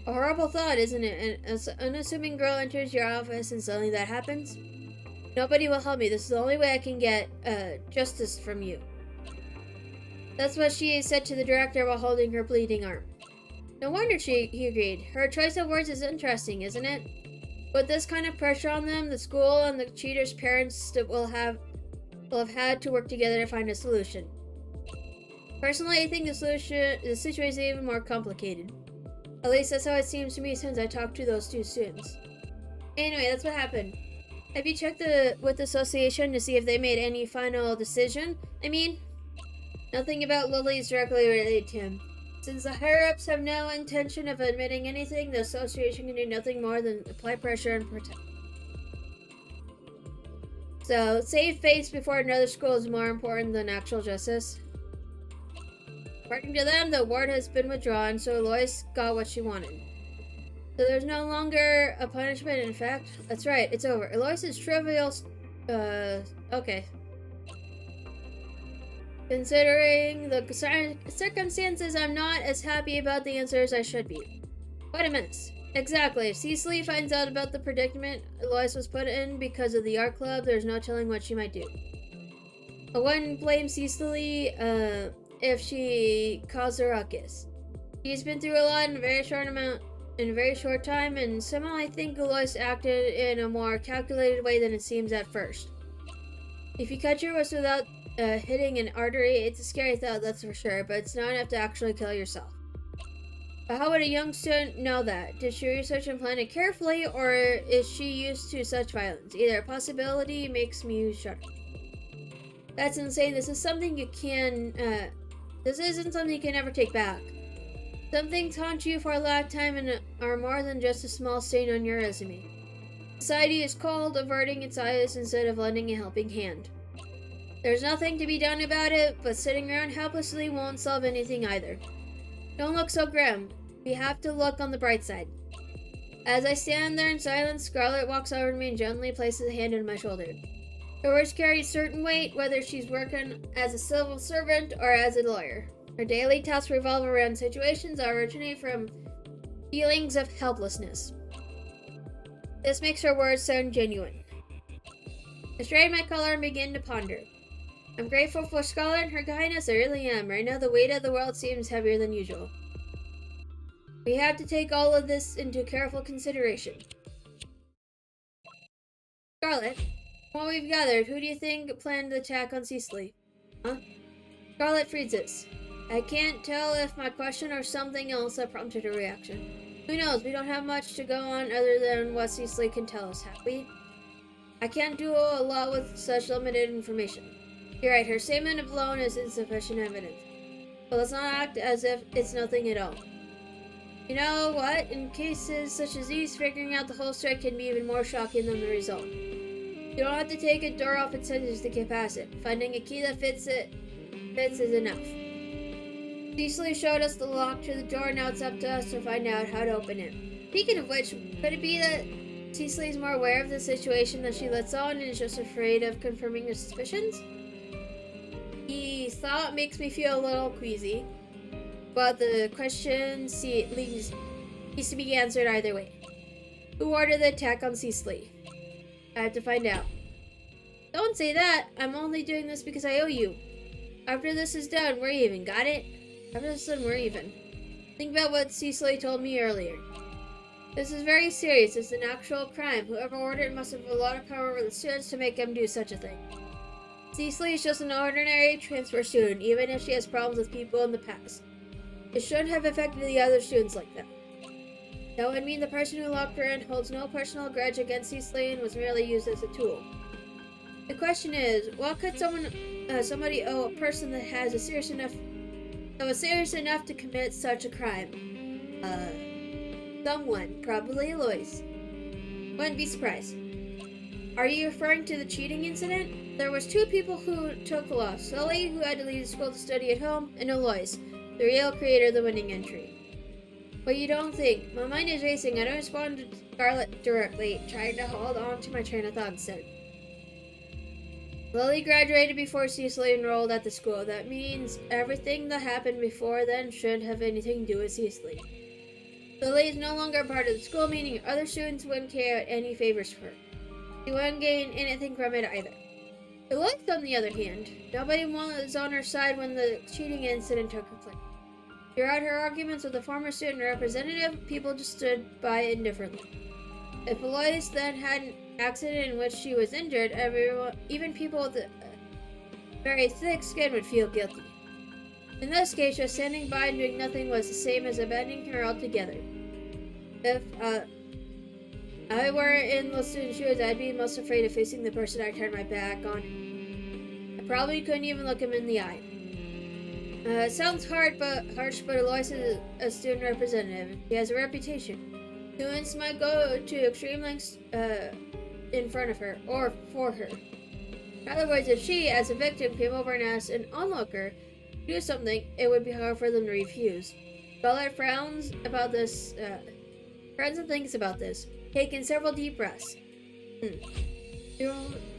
A horrible thought, isn't it? An unassuming girl enters your office and suddenly that happens? Nobody will help me. This is the only way I can get justice from you. That's what she said to the director while holding her bleeding arm. No wonder he agreed. Her choice of words is interesting, isn't it? With this kind of pressure on them, the school and the cheater's parents will have had to work together to find a solution. Personally, I think the situation is even more complicated. At least that's how it seems to me since I talked to those two students. Anyway, that's what happened. Have you checked with the association to see if they made any final decision? I mean, nothing about Lily is directly related to him. Since the higher-ups have no intention of admitting anything, the association can do nothing more than apply pressure and protect. So, save face before another school is more important than actual justice. According to them, the award has been withdrawn, so Eloise got what she wanted. So there's no longer a punishment, in fact. That's right, it's over. Eloise's trivial... okay. Considering the circumstances, I'm not as happy about the answer as I should be. What a mess. Exactly. If Cecily finds out about the predicament Eloise was put in because of the art club, there's no telling what she might do. I wouldn't blame Cecily if she caused a ruckus. She's been through a lot in a very short time, and somehow I think Eloise acted in a more calculated way than it seems at first. If you cut your wrist without hitting an artery, it's a scary thought, that's for sure, but it's not enough to actually kill yourself. But how would a young student know that? Did she research and plan it carefully, or is she used to such violence? Either possibility makes me shudder. That's insane. This isn't something you can ever take back. Some things haunt you for a lifetime and are more than just a small stain on your resume. Society is cold, averting its eyes instead of lending a helping hand. There's nothing to be done about it, but sitting around helplessly won't solve anything either. Don't look so grim. We have to look on the bright side. As I stand there in silence, Scarlet walks over to me and gently places a hand on my shoulder. Her words carry certain weight, whether she's working as a civil servant or as a lawyer. Her daily tasks revolve around situations that originate from feelings of helplessness. This makes her words sound genuine. I straighten my collar and begin to ponder. I'm grateful for Scarlet and her kindness, I really am. Right now the weight of the world seems heavier than usual. We have to take all of this into careful consideration. Scarlet, from what we've gathered, who do you think planned the attack on Cecily? Huh? Scarlet freezes. I can't tell if my question or something else that prompted her reaction. Who knows? We don't have much to go on other than what Cecily can tell us, have we? I can't do a lot with such limited information. You're right, her statement alone is insufficient evidence. But let's not act as if it's nothing at all. You know what? In cases such as these, figuring out the whole story can be even more shocking than the result. You don't have to take a door off its hinges to get past it. Finding a key that fits is enough. Cecily showed us the lock to the door, now it's up to us to find out how to open it. Speaking of which, could it be that Cecily is more aware of the situation than she lets on and is just afraid of confirming her suspicions? The thought makes me feel a little queasy, but the question needs to be answered either way. Who ordered the attack on Cecily? I have to find out. Don't say that! I'm only doing this because I owe you. After this is done, we're even, got it? After this is done, we're even. Think about what Cecily told me earlier. This is very serious. It's an actual crime. Whoever ordered it must have a lot of power over the students to make them do such a thing. Cecily is just an ordinary transfer student, even if she has problems with people in the past. It shouldn't have affected the other students like that. That would mean the person who locked her in holds no personal grudge against Cecily and was merely used as a tool. The question is, what could somebody owe a person that was serious enough to commit such a crime? Someone, probably Lois. Wouldn't be surprised. Are you referring to the cheating incident? There was two people who took a loss. Sully, who had to leave school to study at home, and Lois, the real creator of the winning entry. But you don't think. My mind is racing. I don't respond to Scarlet directly, trying to hold on to my train of thought instead. Lily graduated before Cecily enrolled at the school. That means everything that happened before then shouldn't have anything to do with Cecily. Lily is no longer part of the school, meaning other students wouldn't carry out any favors for her. She wouldn't gain anything from it either. Lois, on the other hand, nobody was on her side when the cheating incident took place. Throughout her arguments with the former student representative, people just stood by indifferently. If Lois then had an accident in which she was injured, even people with very thick skin would feel guilty. In this case, just standing by and doing nothing was the same as abandoning her altogether. If I were in the student's shoes, I'd be most afraid of facing the person I turned my back on. I probably couldn't even look him in the eye. It sounds harsh, but Lois is a student representative. She has a reputation. Students might go to extreme lengths in front of her, or for her. In other words, if she, as a victim, came over and asked an onlooker to do something, it would be hard for them to refuse. Scarlet frowns and thinks about this, taking several deep breaths.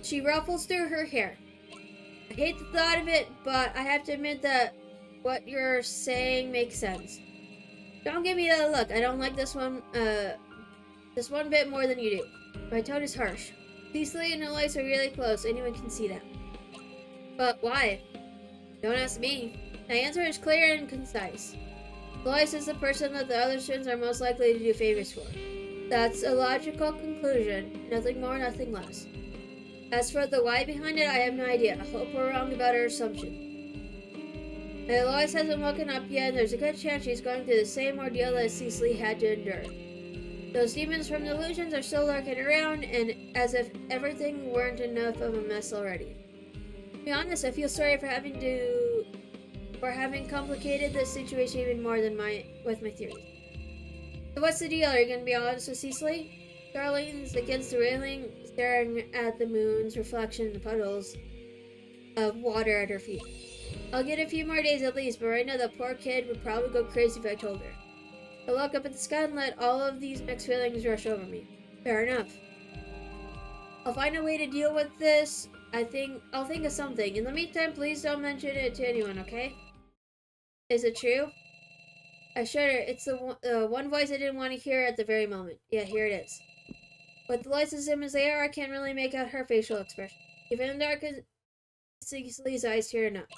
She ruffles through her hair. I hate the thought of it, but I have to admit that what you're saying makes sense. Don't give me that look. I don't like this one bit more than you do. My tone is harsh. Cecily and Lois are really close. Anyone can see that. But why? Don't ask me. My answer is clear and concise. Lois is the person that the other students are most likely to do favors for. That's a logical conclusion. Nothing more, nothing less. As for the why behind it, I have no idea. I hope we're wrong about her assumption. Lois hasn't woken up yet, and there's a good chance she's going through the same ordeal that Cecily had to endure. Those demons from the illusions are still lurking around, and as if everything weren't enough of a mess already. To be honest, I feel sorry for having complicated this situation even more than with my theories. So what's the deal? Are you going to be honest with Cecily? Scarlet leans against the railing, staring at the moon's reflection in the puddles. of water at her feet. I'll get a few more days at least, but right now the poor kid would probably go crazy if I told her. I look up at the sky and let all of these mixed feelings rush over me. Fair enough. I'll find a way to deal with this. I'll think of something. In the meantime, please don't mention it to anyone, okay? Is it true? I shudder. It's the one voice I didn't want to hear at the very moment. Yeah, here it is. With the lights as dim as they are, I can't really make out her facial expression. Even in the dark, Cecily's eyes tear enough.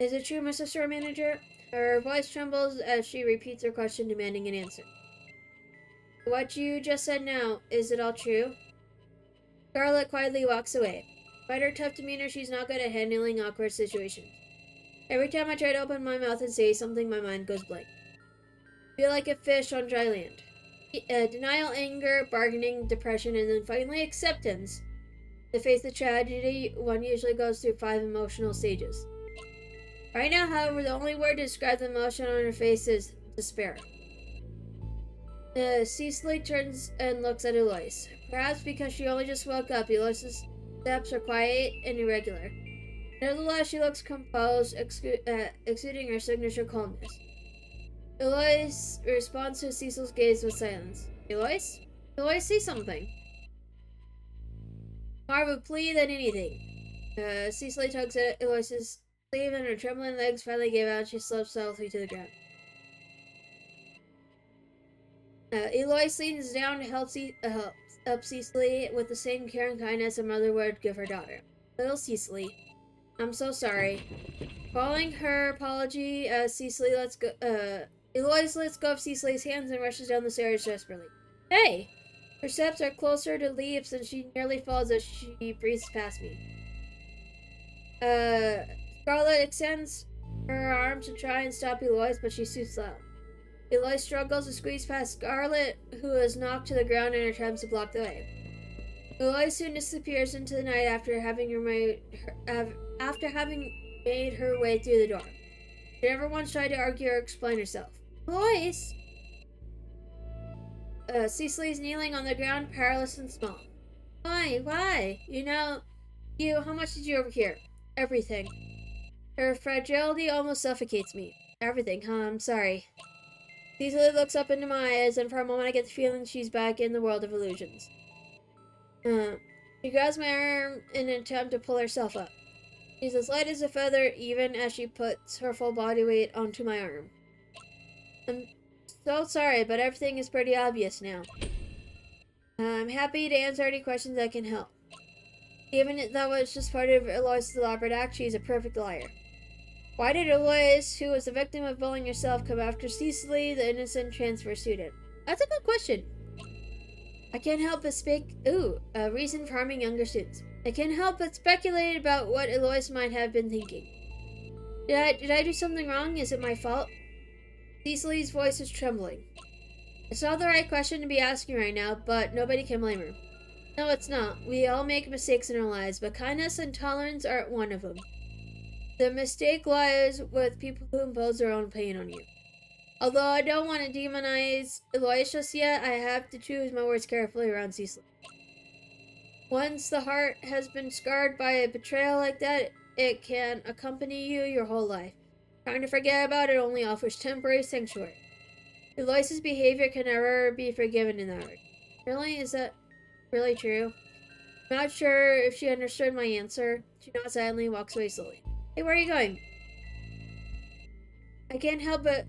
Is it true, Mr. Store Manager? Her voice trembles as she repeats her question, demanding an answer. What you just said now, is it all true? Scarlet quietly walks away. Despite her tough demeanor, she's not good at handling awkward situations. Every time I try to open my mouth and say something, my mind goes blank. I feel like a fish on dry land. Denial, anger, bargaining, depression, and then finally acceptance. To face the tragedy, one usually goes through 5 emotional stages. Right now, however, the only word to describe the emotion on her face is despair. Cecily turns and looks at Eloise. Perhaps because she only just woke up, Eloise's steps are quiet and irregular. Nevertheless, she looks composed, exuding her signature calmness. Eloise responds to Cecil's gaze with silence. Eloise? Eloise, say something. More of a plea than anything. Cecily tugs at Eloise's sleeve and her trembling legs finally give out and she slips softly to the ground. Eloise leans down to help Cecily with the same care and kindness a mother would give her daughter. Little Cecily, I'm so sorry. Following her apology, Eloise lets go of Cecily's hands and rushes down the stairs desperately. Hey! Her steps are closer to leaps and she nearly falls as she breezes past me. Scarlet extends her arm to try and stop Eloise, but she's too slow. Eloise struggles to squeeze past Scarlet, who is knocked to the ground and attempts to block the way. Eloise soon disappears into the night after having made her way through the door. She never once tried to argue or explain herself. Eloise! Cecily's kneeling on the ground, powerless and small. Why? How much did you overhear? Everything. Her fragility almost suffocates me. Everything, huh? I'm sorry. Cecily looks up into my eyes, and for a moment I get the feeling she's back in the world of illusions. She grabs my arm in an attempt to pull herself up. She's as light as a feather, even as she puts her full body weight onto my arm. I'm so sorry, but everything is pretty obvious now. I'm happy to answer any questions that can help. Even though it's just part of Eloise's elaborate act, she's a perfect liar. Why did Eloise, who was the victim of bullying herself, come after Cecily, the innocent transfer student? That's a good question. I can't help but a reason for harming younger students. I can't help but speculate about what Eloise might have been thinking. Did I do something wrong? Is it my fault? Cecily's voice is trembling. It's not the right question to be asking right now, but nobody can blame her. No, it's not. We all make mistakes in our lives, but kindness and tolerance aren't one of them. The mistake lies with people who impose their own pain on you. Although I don't want to demonize Eloise just yet, I have to choose my words carefully around Cecily. Once the heart has been scarred by a betrayal like that, it can accompany you your whole life. Trying to forget about it only offers temporary sanctuary. Eloise's behavior can never be forgiven in that regard. Really? Is that really true? I'm not sure if she understood my answer. She nods silently and walks away slowly. Hey, where are you going? I can't help but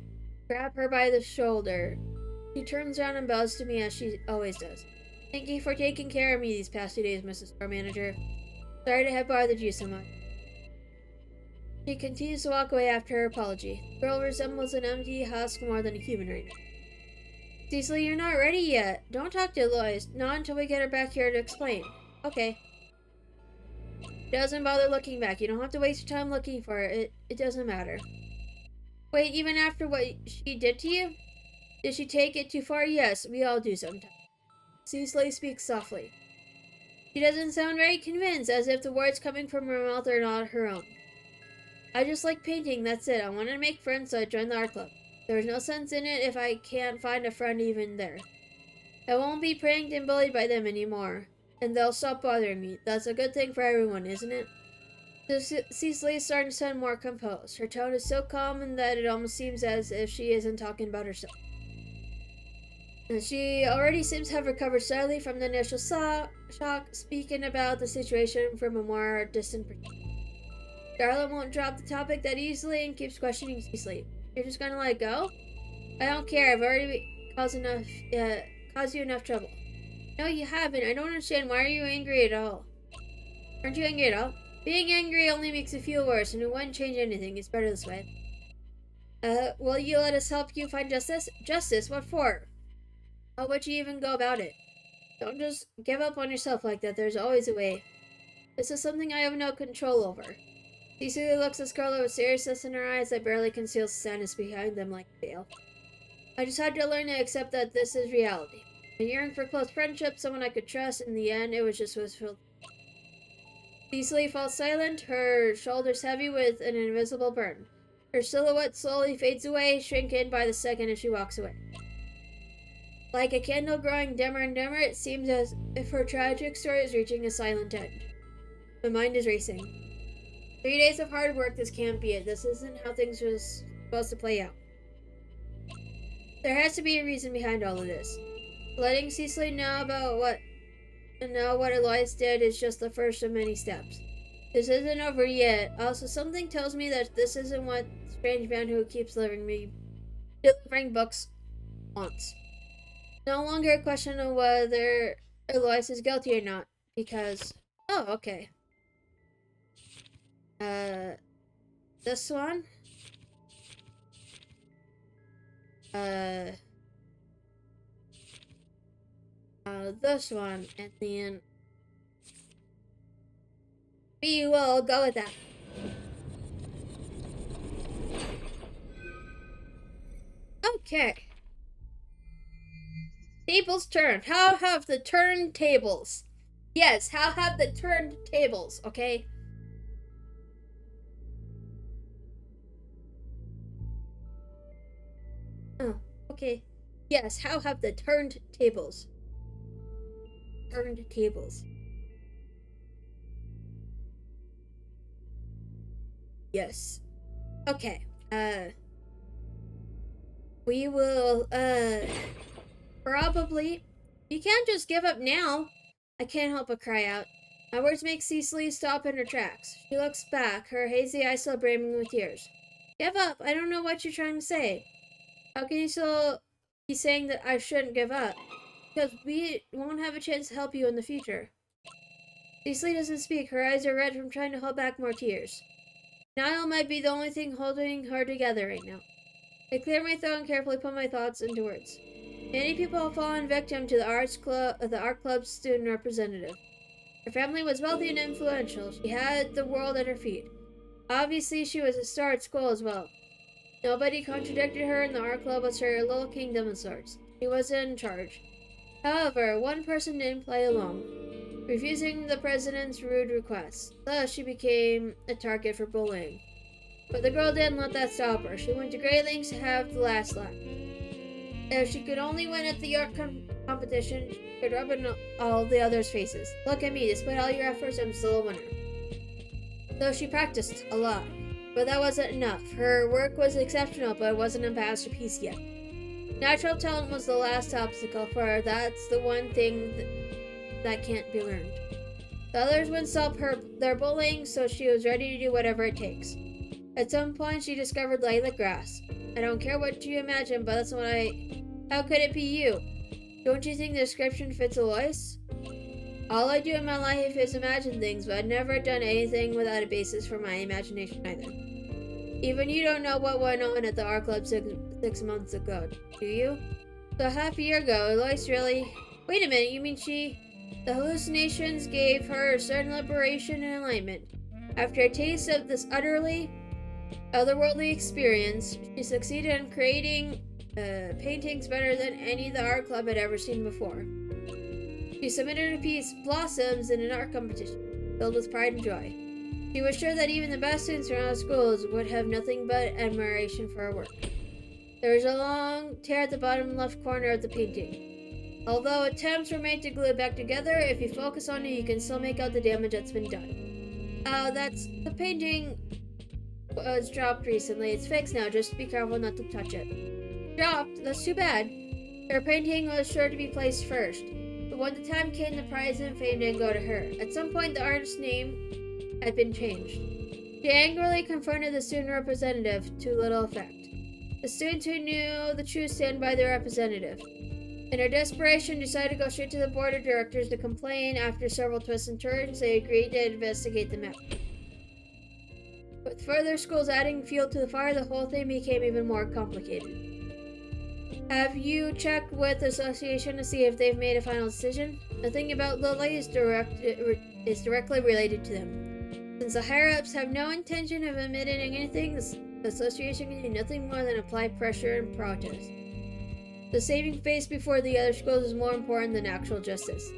grab her by the shoulder. She turns around and bows to me as she always does. Thank you for taking care of me these past 2 days, Mrs. Store Manager. Sorry to have bothered you so much. She continues to walk away after her apology. The girl resembles an empty husk more than a human right now. Cecily, you're not ready yet. Don't talk to Eloise. Not until we get her back here to explain. Okay. Doesn't bother looking back. You don't have to waste your time looking for her. It doesn't matter. Wait, even after what she did to you? Did she take it too far? Yes, we all do sometimes. Cecily speaks softly. She doesn't sound very convinced, as if the words coming from her mouth are not her own. I just like painting, that's it. I wanted to make friends, so I joined the art club. There's no sense in it if I can't find a friend even there. I won't be pranked and bullied by them anymore, and they'll stop bothering me. That's a good thing for everyone, isn't it? Cecily is starting to sound more composed. Her tone is so calm and that it almost seems as if she isn't talking about herself. And she already seems to have recovered slightly from the initial shock, speaking about the situation from a more distant perspective. Scarlet won't drop the topic that easily and keeps questioning Cecily. You're just gonna let it go? I don't care. I've already caused you enough trouble. No, you haven't. I don't understand. Why are you angry at all? Aren't you angry at all? Being angry only makes it feel worse, and it wouldn't change anything. It's better this way. Will you let us help you find justice? Justice? What for? How would you even go about it? Don't just give up on yourself like that. There's always a way. This is something I have no control over. Cecily looks at Scarlet with seriousness in her eyes that barely conceals sadness behind them like a veil. I just had to learn to accept that this is reality. I yearned for close friendship, someone I could trust. In the end, it was just wishful. Cecily falls silent, her shoulders heavy with an invisible burden. Her silhouette slowly fades away, shrinking by the second as she walks away. Like a candle growing dimmer and dimmer, it seems as if her tragic story is reaching a silent end. My mind is racing. 3 days of hard work, this can't be it. This isn't how things were supposed to play out. There has to be a reason behind all of this. Letting Cecily know about what Elias did is just the first of many steps. This isn't over yet. Also, something tells me that this isn't what strange man who keeps delivering books wants. No longer a question of whether Elias is guilty or not, because... Oh, okay. This one? This one, and then... We will go with that. Okay. Tables turned. How have the turntables? Yes, how have the turned tables, okay? Oh, okay. Yes, how have the turned tables? Turned tables. Yes. Okay. We will, probably. You can't just give up now. I can't help but cry out. My words make Cecily stop in her tracks. She looks back, her hazy eyes still brimming with tears. Give up. I don't know what you're trying to say. How can you still be saying that I shouldn't give up? Because we won't have a chance to help you in the future. Cecily doesn't speak. Her eyes are red from trying to hold back more tears. Denial might be the only thing holding her together right now. I clear my throat and carefully put my thoughts into words. Many people have fallen victim to the art club's student representative. Her family was wealthy and influential. She had the world at her feet. Obviously, she was a star at school as well. Nobody contradicted her, and the art club was her little kingdom of sorts. She was in charge. However, one person didn't play along, refusing the president's rude requests. Thus, she became a target for bullying. But the girl didn't let that stop her. She went to great lengths to have the last laugh. If she could only win at the art competition, she could rub in all the others' faces. Look at me, despite all your efforts, I'm still a winner. Though she practiced a lot, but that wasn't enough. Her work was exceptional, but it wasn't a masterpiece yet. Natural talent was the last obstacle for her. That's the one thing that can't be learned. The others wouldn't stop their bullying, so she was ready to do whatever it takes. At some point, she discovered lilac grass. I don't care what you imagine, but that's what How could it be you? Don't you think the description fits Alois? All I do in my life is imagine things, but I've never done anything without a basis for my imagination either. Even you don't know what went on at the art club 6 months ago, do you? So half a year ago, Alois really... Wait a minute, you mean she... The hallucinations gave her a certain liberation and enlightenment. After a taste of this utterly otherworldly experience, she succeeded in creating paintings better than any the art club had ever seen before. She submitted a piece, Blossoms, in an art competition, filled with pride and joy. She was sure that even the best students around the schools would have nothing but admiration for her work. There was a long tear at the bottom left corner of the painting. Although attempts were made to glue it back together, if you focus on it, you can still make out the damage that's been done. That's the painting was dropped recently. It's fixed now. Just be careful not to touch it. Dropped? That's too bad. Her painting was sure to be placed first. But when the time came, the prize and fame didn't go to her. At some point, the artist's name had been changed. She angrily confronted the student representative, to little effect. The students who knew the truth stand by their representative. In her desperation, decided to go straight to the board of directors to complain. After several twists and turns, they agreed to investigate the matter. With further schools adding fuel to the fire, the whole thing became even more complicated. Have you checked with the association to see if they've made a final decision? Nothing about Lily is directly related to them. Since the higher-ups have no intention of admitting anything, the association can do nothing more than apply pressure and protest. The saving face before the other schools is more important than actual justice.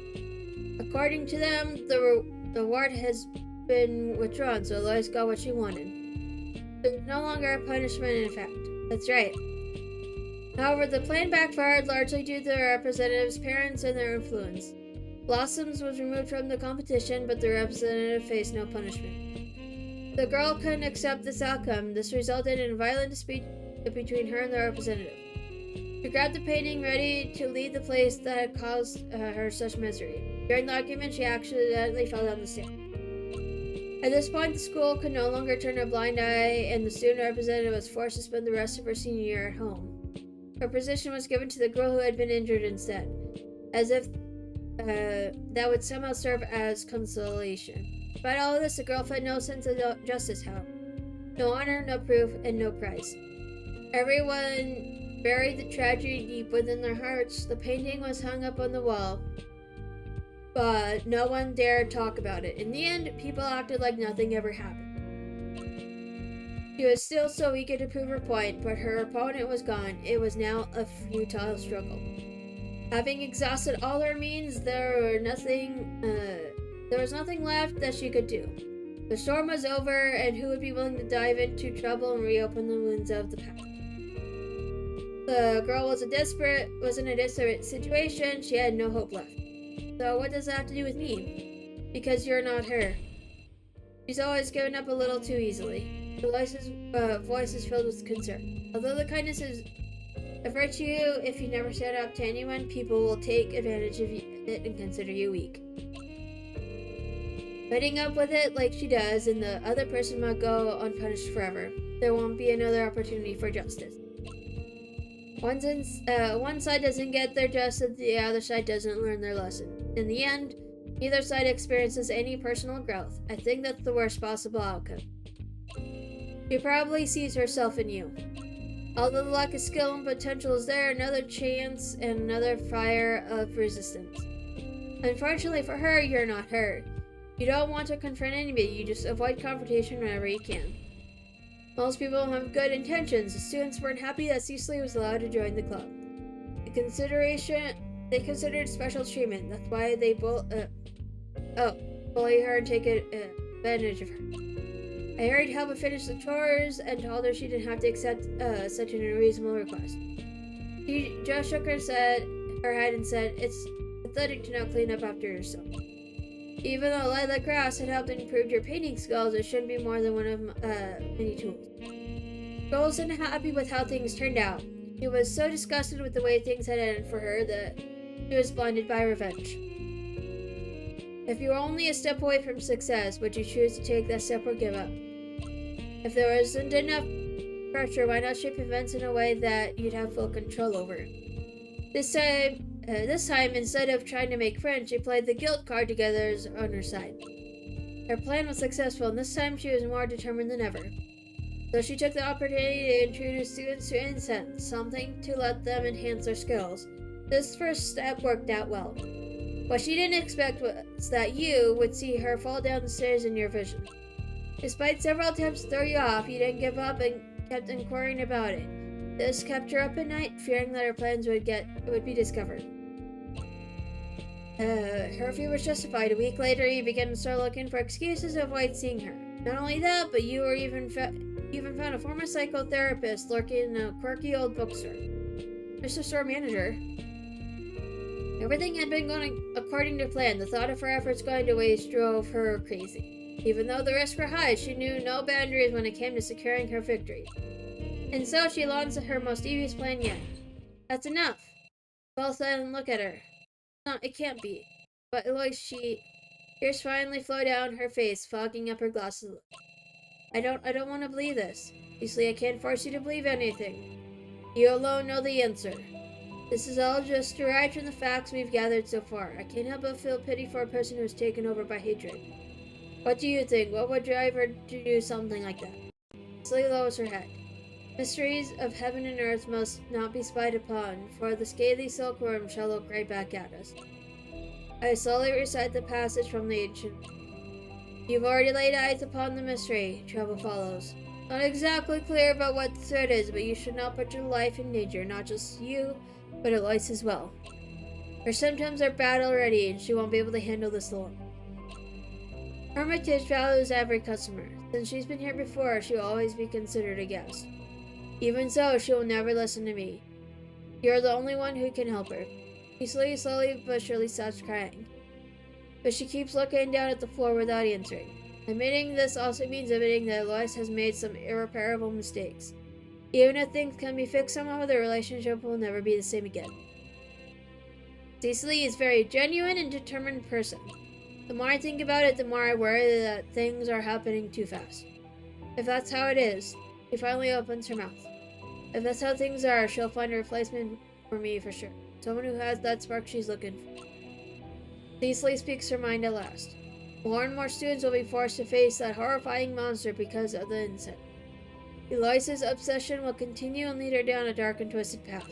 According to them, the reward has been withdrawn, so Lois got what she wanted. There's no longer a punishment in effect. That's right. However, the plan backfired largely due to the representative's parents and their influence. Blossoms was removed from the competition, but the representative faced no punishment. The girl couldn't accept this outcome. This resulted in a violent dispute between her and the representative. She grabbed the painting, ready to leave the place that had caused her such misery. During the argument, she accidentally fell down the stairs. At this point, the school could no longer turn a blind eye, and the student representative was forced to spend the rest of her senior year at home. Her position was given to the girl who had been injured instead, as if that would somehow serve as consolation. Despite all of this, the girl felt no sense of justice, however. No honor, no proof, and no prize. Everyone buried the tragedy deep within their hearts. The painting was hung up on the wall, but no one dared talk about it. In the end, people acted like nothing ever happened. She was still so eager to prove her point, but her opponent was gone. It was now a futile struggle. Having exhausted all her means, there was nothing left that she could do. The storm was over, and who would be willing to dive into trouble and reopen the wounds of the past? The girl was in a desperate situation. She had no hope left. So what does that have to do with me? Because you're not her. She's always given up a little too easily. The voice is filled with concern. Although the kindness is a virtue, if you never stand up to anyone, people will take advantage of it and consider you weak. Putting up with it like she does, and the other person might go unpunished forever. There won't be another opportunity for justice. One side doesn't get their justice, the other side doesn't learn their lesson. In the end, neither side experiences any personal growth. I think that's the worst possible outcome. She probably sees herself in you. Although the lack of skill and potential is there, another chance and another fire of resistance. Unfortunately for her, you're not her. You don't want to confront anybody, you just avoid confrontation whenever you can. Most people have good intentions. The students weren't happy that Cecily was allowed to join the club. They considered special treatment. That's why they bully her and take advantage of her. I hurried to help her finish the chores and told her she didn't have to accept such an unreasonable request. She just shook her head and said, "It's pathetic to not clean up after yourself. Even though lilac grass had helped improve your painting skills, it shouldn't be more than one of many tools." Girl wasn't happy with how things turned out. She was so disgusted with the way things had ended for her that she was blinded by revenge. If you were only a step away from success, would you choose to take that step or give up? If there wasn't enough pressure, why not shape events in a way that you'd have full control over? This time, instead of trying to make friends, she played the guilt card together on her side. Her plan was successful, and this time she was more determined than ever. So she took the opportunity to introduce students to incense, something to let them enhance their skills. This first step worked out well. What she didn't expect was that you would see her fall down the stairs in your vision. Despite several attempts to throw you off, you didn't give up and kept inquiring about it. This kept her up at night, fearing that her plans would be discovered. Her fear was justified. A week later, you began to start looking for excuses to avoid seeing her. Not only that, but you were even found a former psychotherapist lurking in a quirky old bookstore. Mr. Store Manager. Everything had been going according to plan. The thought of her efforts going to waste drove her crazy. Even though the risks were high, she knew no boundaries when it came to securing her victory. And so she launched her most devious plan yet. That's enough. Both then and look at her. No, it can't be. But Eloise, tears finally flow down her face, fogging up her glasses. I don't want to believe this. Obviously, I can't force you to believe anything. You alone know the answer. This is all just derived from the facts we've gathered so far. I can't help but feel pity for a person who is taken over by hatred. What do you think? What would drive her to do something like that? Cecily lowers her head. Mysteries of heaven and earth must not be spied upon, for the scaly silkworm shall look right back at us. I slowly recite the passage from the ancient. You've already laid eyes upon the mystery. Trouble follows. Not exactly clear about what the threat is, but you should not put your life in danger, not just you, but Eloise as well. Her symptoms are bad already, and she won't be able to handle this alone. Hermitage values every customer. Since she's been here before, she will always be considered a guest. Even so, she will never listen to me. You're the only one who can help her. Cecily slowly but surely stops crying. But she keeps looking down at the floor without answering. Admitting this also means admitting that Eloise has made some irreparable mistakes. Even if things can be fixed somehow, the relationship will never be the same again. Cecily is a very genuine and determined person. The more I think about it, the more I worry that things are happening too fast. If that's how it is, she finally opens her mouth. If that's how things are, she'll find a replacement for me for sure. Someone who has that spark she's looking for. Cecily speaks her mind at last. More and more students will be forced to face that horrifying monster because of the incident. Eloise's obsession will continue and lead her down a dark and twisted path.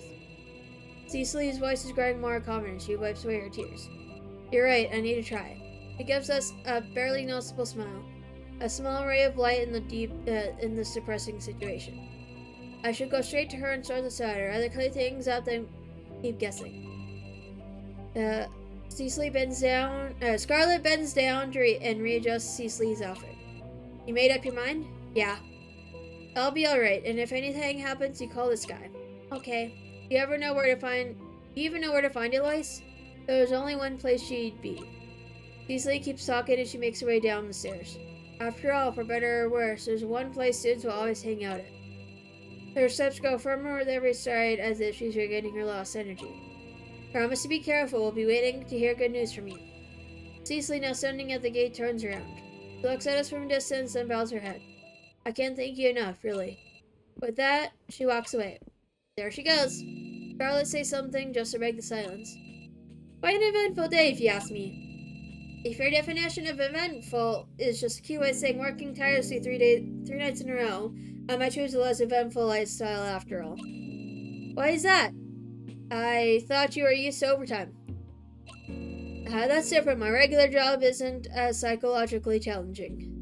Cecily's voice is growing more confident. She wipes away her tears. You're right, I need to try. She gives us a barely noticeable smile. A small ray of light in this depressing situation. I should go straight to her and sort this out. I'd rather clear things up than keep guessing. Scarlet bends down and readjusts Cecily's outfit. You made up your mind? Yeah. I'll be alright, and if anything happens, you call this guy. Okay. Do you even know where to find Eloise? There's only one place she'd be. Cecily keeps talking as she makes her way down the stairs. After all, for better or worse, there's one place students will always hang out at. Her steps go firmer with every stride as if she's regaining her lost energy. Promise to be careful. We'll be waiting to hear good news from you. Cecily, now standing at the gate, turns around. She looks at us from a distance and bows her head. I can't thank you enough, really. With that, she walks away. There she goes. Scarlet says something just to break the silence. Quite an eventful day, if you ask me. If your definition of eventful is just a cute way of saying working tirelessly 3 nights in a row, I might choose a less eventful lifestyle after all. Why is that? I thought you were used to overtime. That's different. My regular job isn't as psychologically challenging.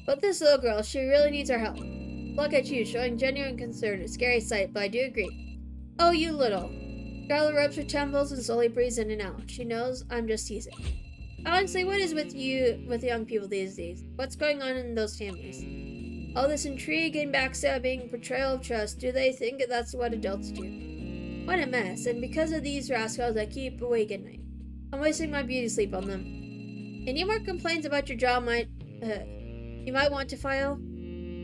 But this little girl, she really needs our help. Look at you, showing genuine concern. A scary sight, but I do agree. Oh, you little. Scarlet rubs her temples and slowly breathes in and out. She knows I'm just teasing. Honestly, what is with young people these days? What's going on in those families? All this intrigue and backstabbing, betrayal of trust, do they think that's what adults do? What a mess, and because of these rascals, I keep awake at night. I'm wasting my beauty sleep on them. Any more complaints about your job you might want to file?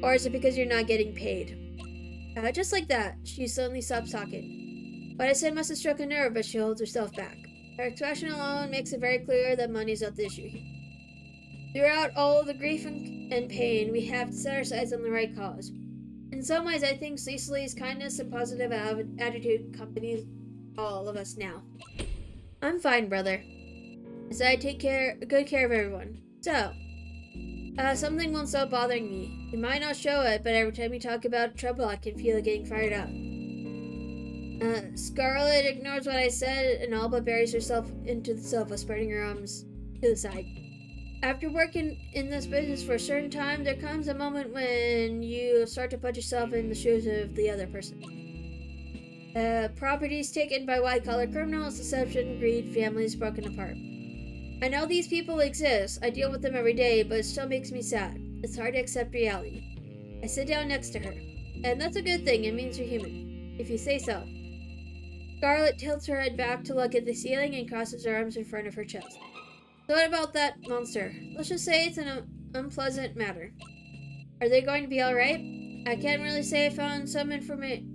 Or is it because you're not getting paid? Just like that, she suddenly stops talking. What I said must have struck a nerve, but she holds herself back. Her expression alone makes it very clear that money's not the issue here. Throughout all the grief and pain, we have to set our sights on the right cause. In some ways, I think Cecily's kindness and positive attitude accompanies all of us now. I'm fine, brother. I said I'd take good care of everyone. So, something won't stop bothering me. You might not show it, but every time you talk about trouble, I can feel it getting fired up. Scarlet ignores what I said and all but buries herself into the sofa, spreading her arms to the side. After working in this business for a certain time, there comes a moment when you start to put yourself in the shoes of the other person. Properties taken by white-collar criminals, deception, greed, families broken apart. I know these people exist. I deal with them every day, but it still makes me sad. It's hard to accept reality. I sit down next to her. And that's a good thing. It means you're human. If you say so. Scarlet tilts her head back to look at the ceiling and crosses her arms in front of her chest. So what about that monster? Let's just say it's an unpleasant matter. Are they going to be alright? I can't really say. I found some information,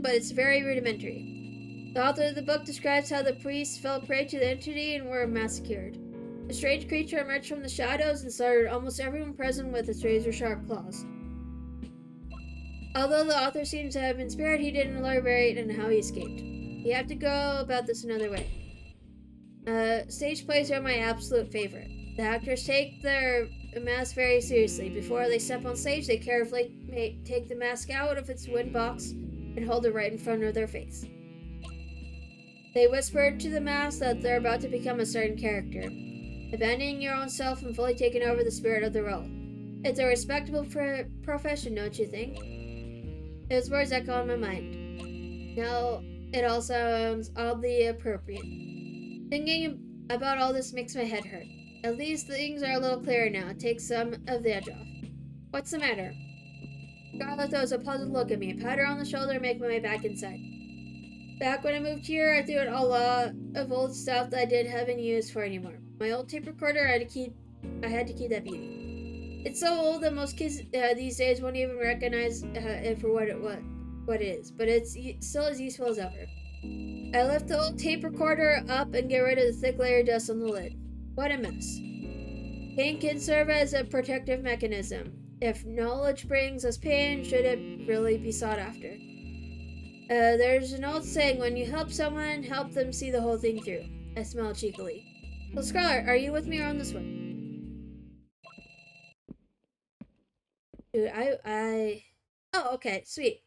but it's very rudimentary. The author of the book describes how the priests fell prey to the entity and were massacred. A strange creature emerged from the shadows and slaughtered almost everyone present with its razor-sharp claws. Although the author seems to have been spared, he didn't elaborate on how he escaped. You have to go about this another way. Stage plays are my absolute favorite. The actors take their mask very seriously. Before they step on stage, they carefully take the mask out of its wood box and hold it right in front of their face. They whisper to the mask that they're about to become a certain character, abandoning your own self and fully taking over the spirit of the role. It's a respectable profession, don't you think? Those words echo in my mind. Now, it all sounds oddly appropriate. Thinking about all this makes my head hurt. At least things are a little clearer now. Take some of the edge off. What's the matter? Scarlet throws a puzzled look at me, pat her on the shoulder, and make my way back inside. Back when I moved here, I threw out a lot of old stuff that I didn't have any use for anymore. My old tape recorder, I had to keep that beauty. It's so old that most kids these days won't even recognize it for what it is, but it's still as useful as ever. I lift the old tape recorder up and get rid of the thick layer of dust on the lid. What a mess. Pain can serve as a protective mechanism. If knowledge brings us pain, should it really be sought after? There's an old saying, when you help someone, help them see the whole thing through. I smiled cheekily. Well, Scarlet, are you with me or on this one? Dude, Oh, okay, sweet.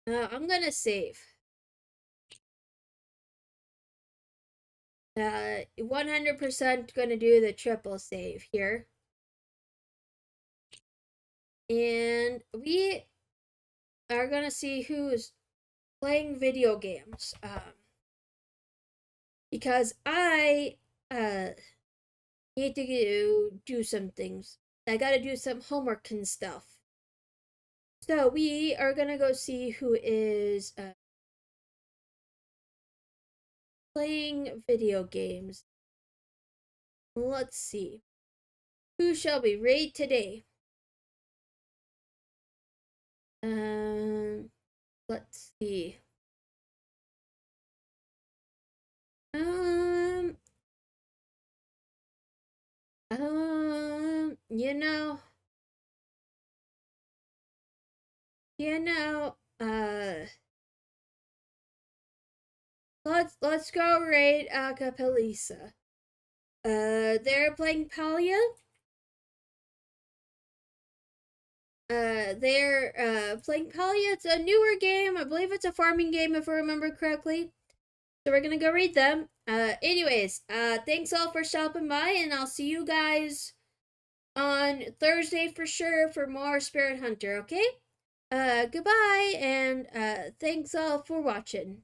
I'm gonna save. 100% gonna do the triple save here. And we are gonna see who's playing video games. Because I need to do some things. I gotta do some homework and stuff. So we are gonna go see who is playing video games. Let's see. Who shall we raid today? Let's see. Let's go raid Acapelisa. They're playing Palia. They're playing Palia. It's a newer game. I believe it's a farming game if I remember correctly. So we're gonna go read them. Anyways, thanks all for stopping by, and I'll see you guys on Thursday for sure for more Spirit Hunter, okay? Goodbye, and thanks all for watching.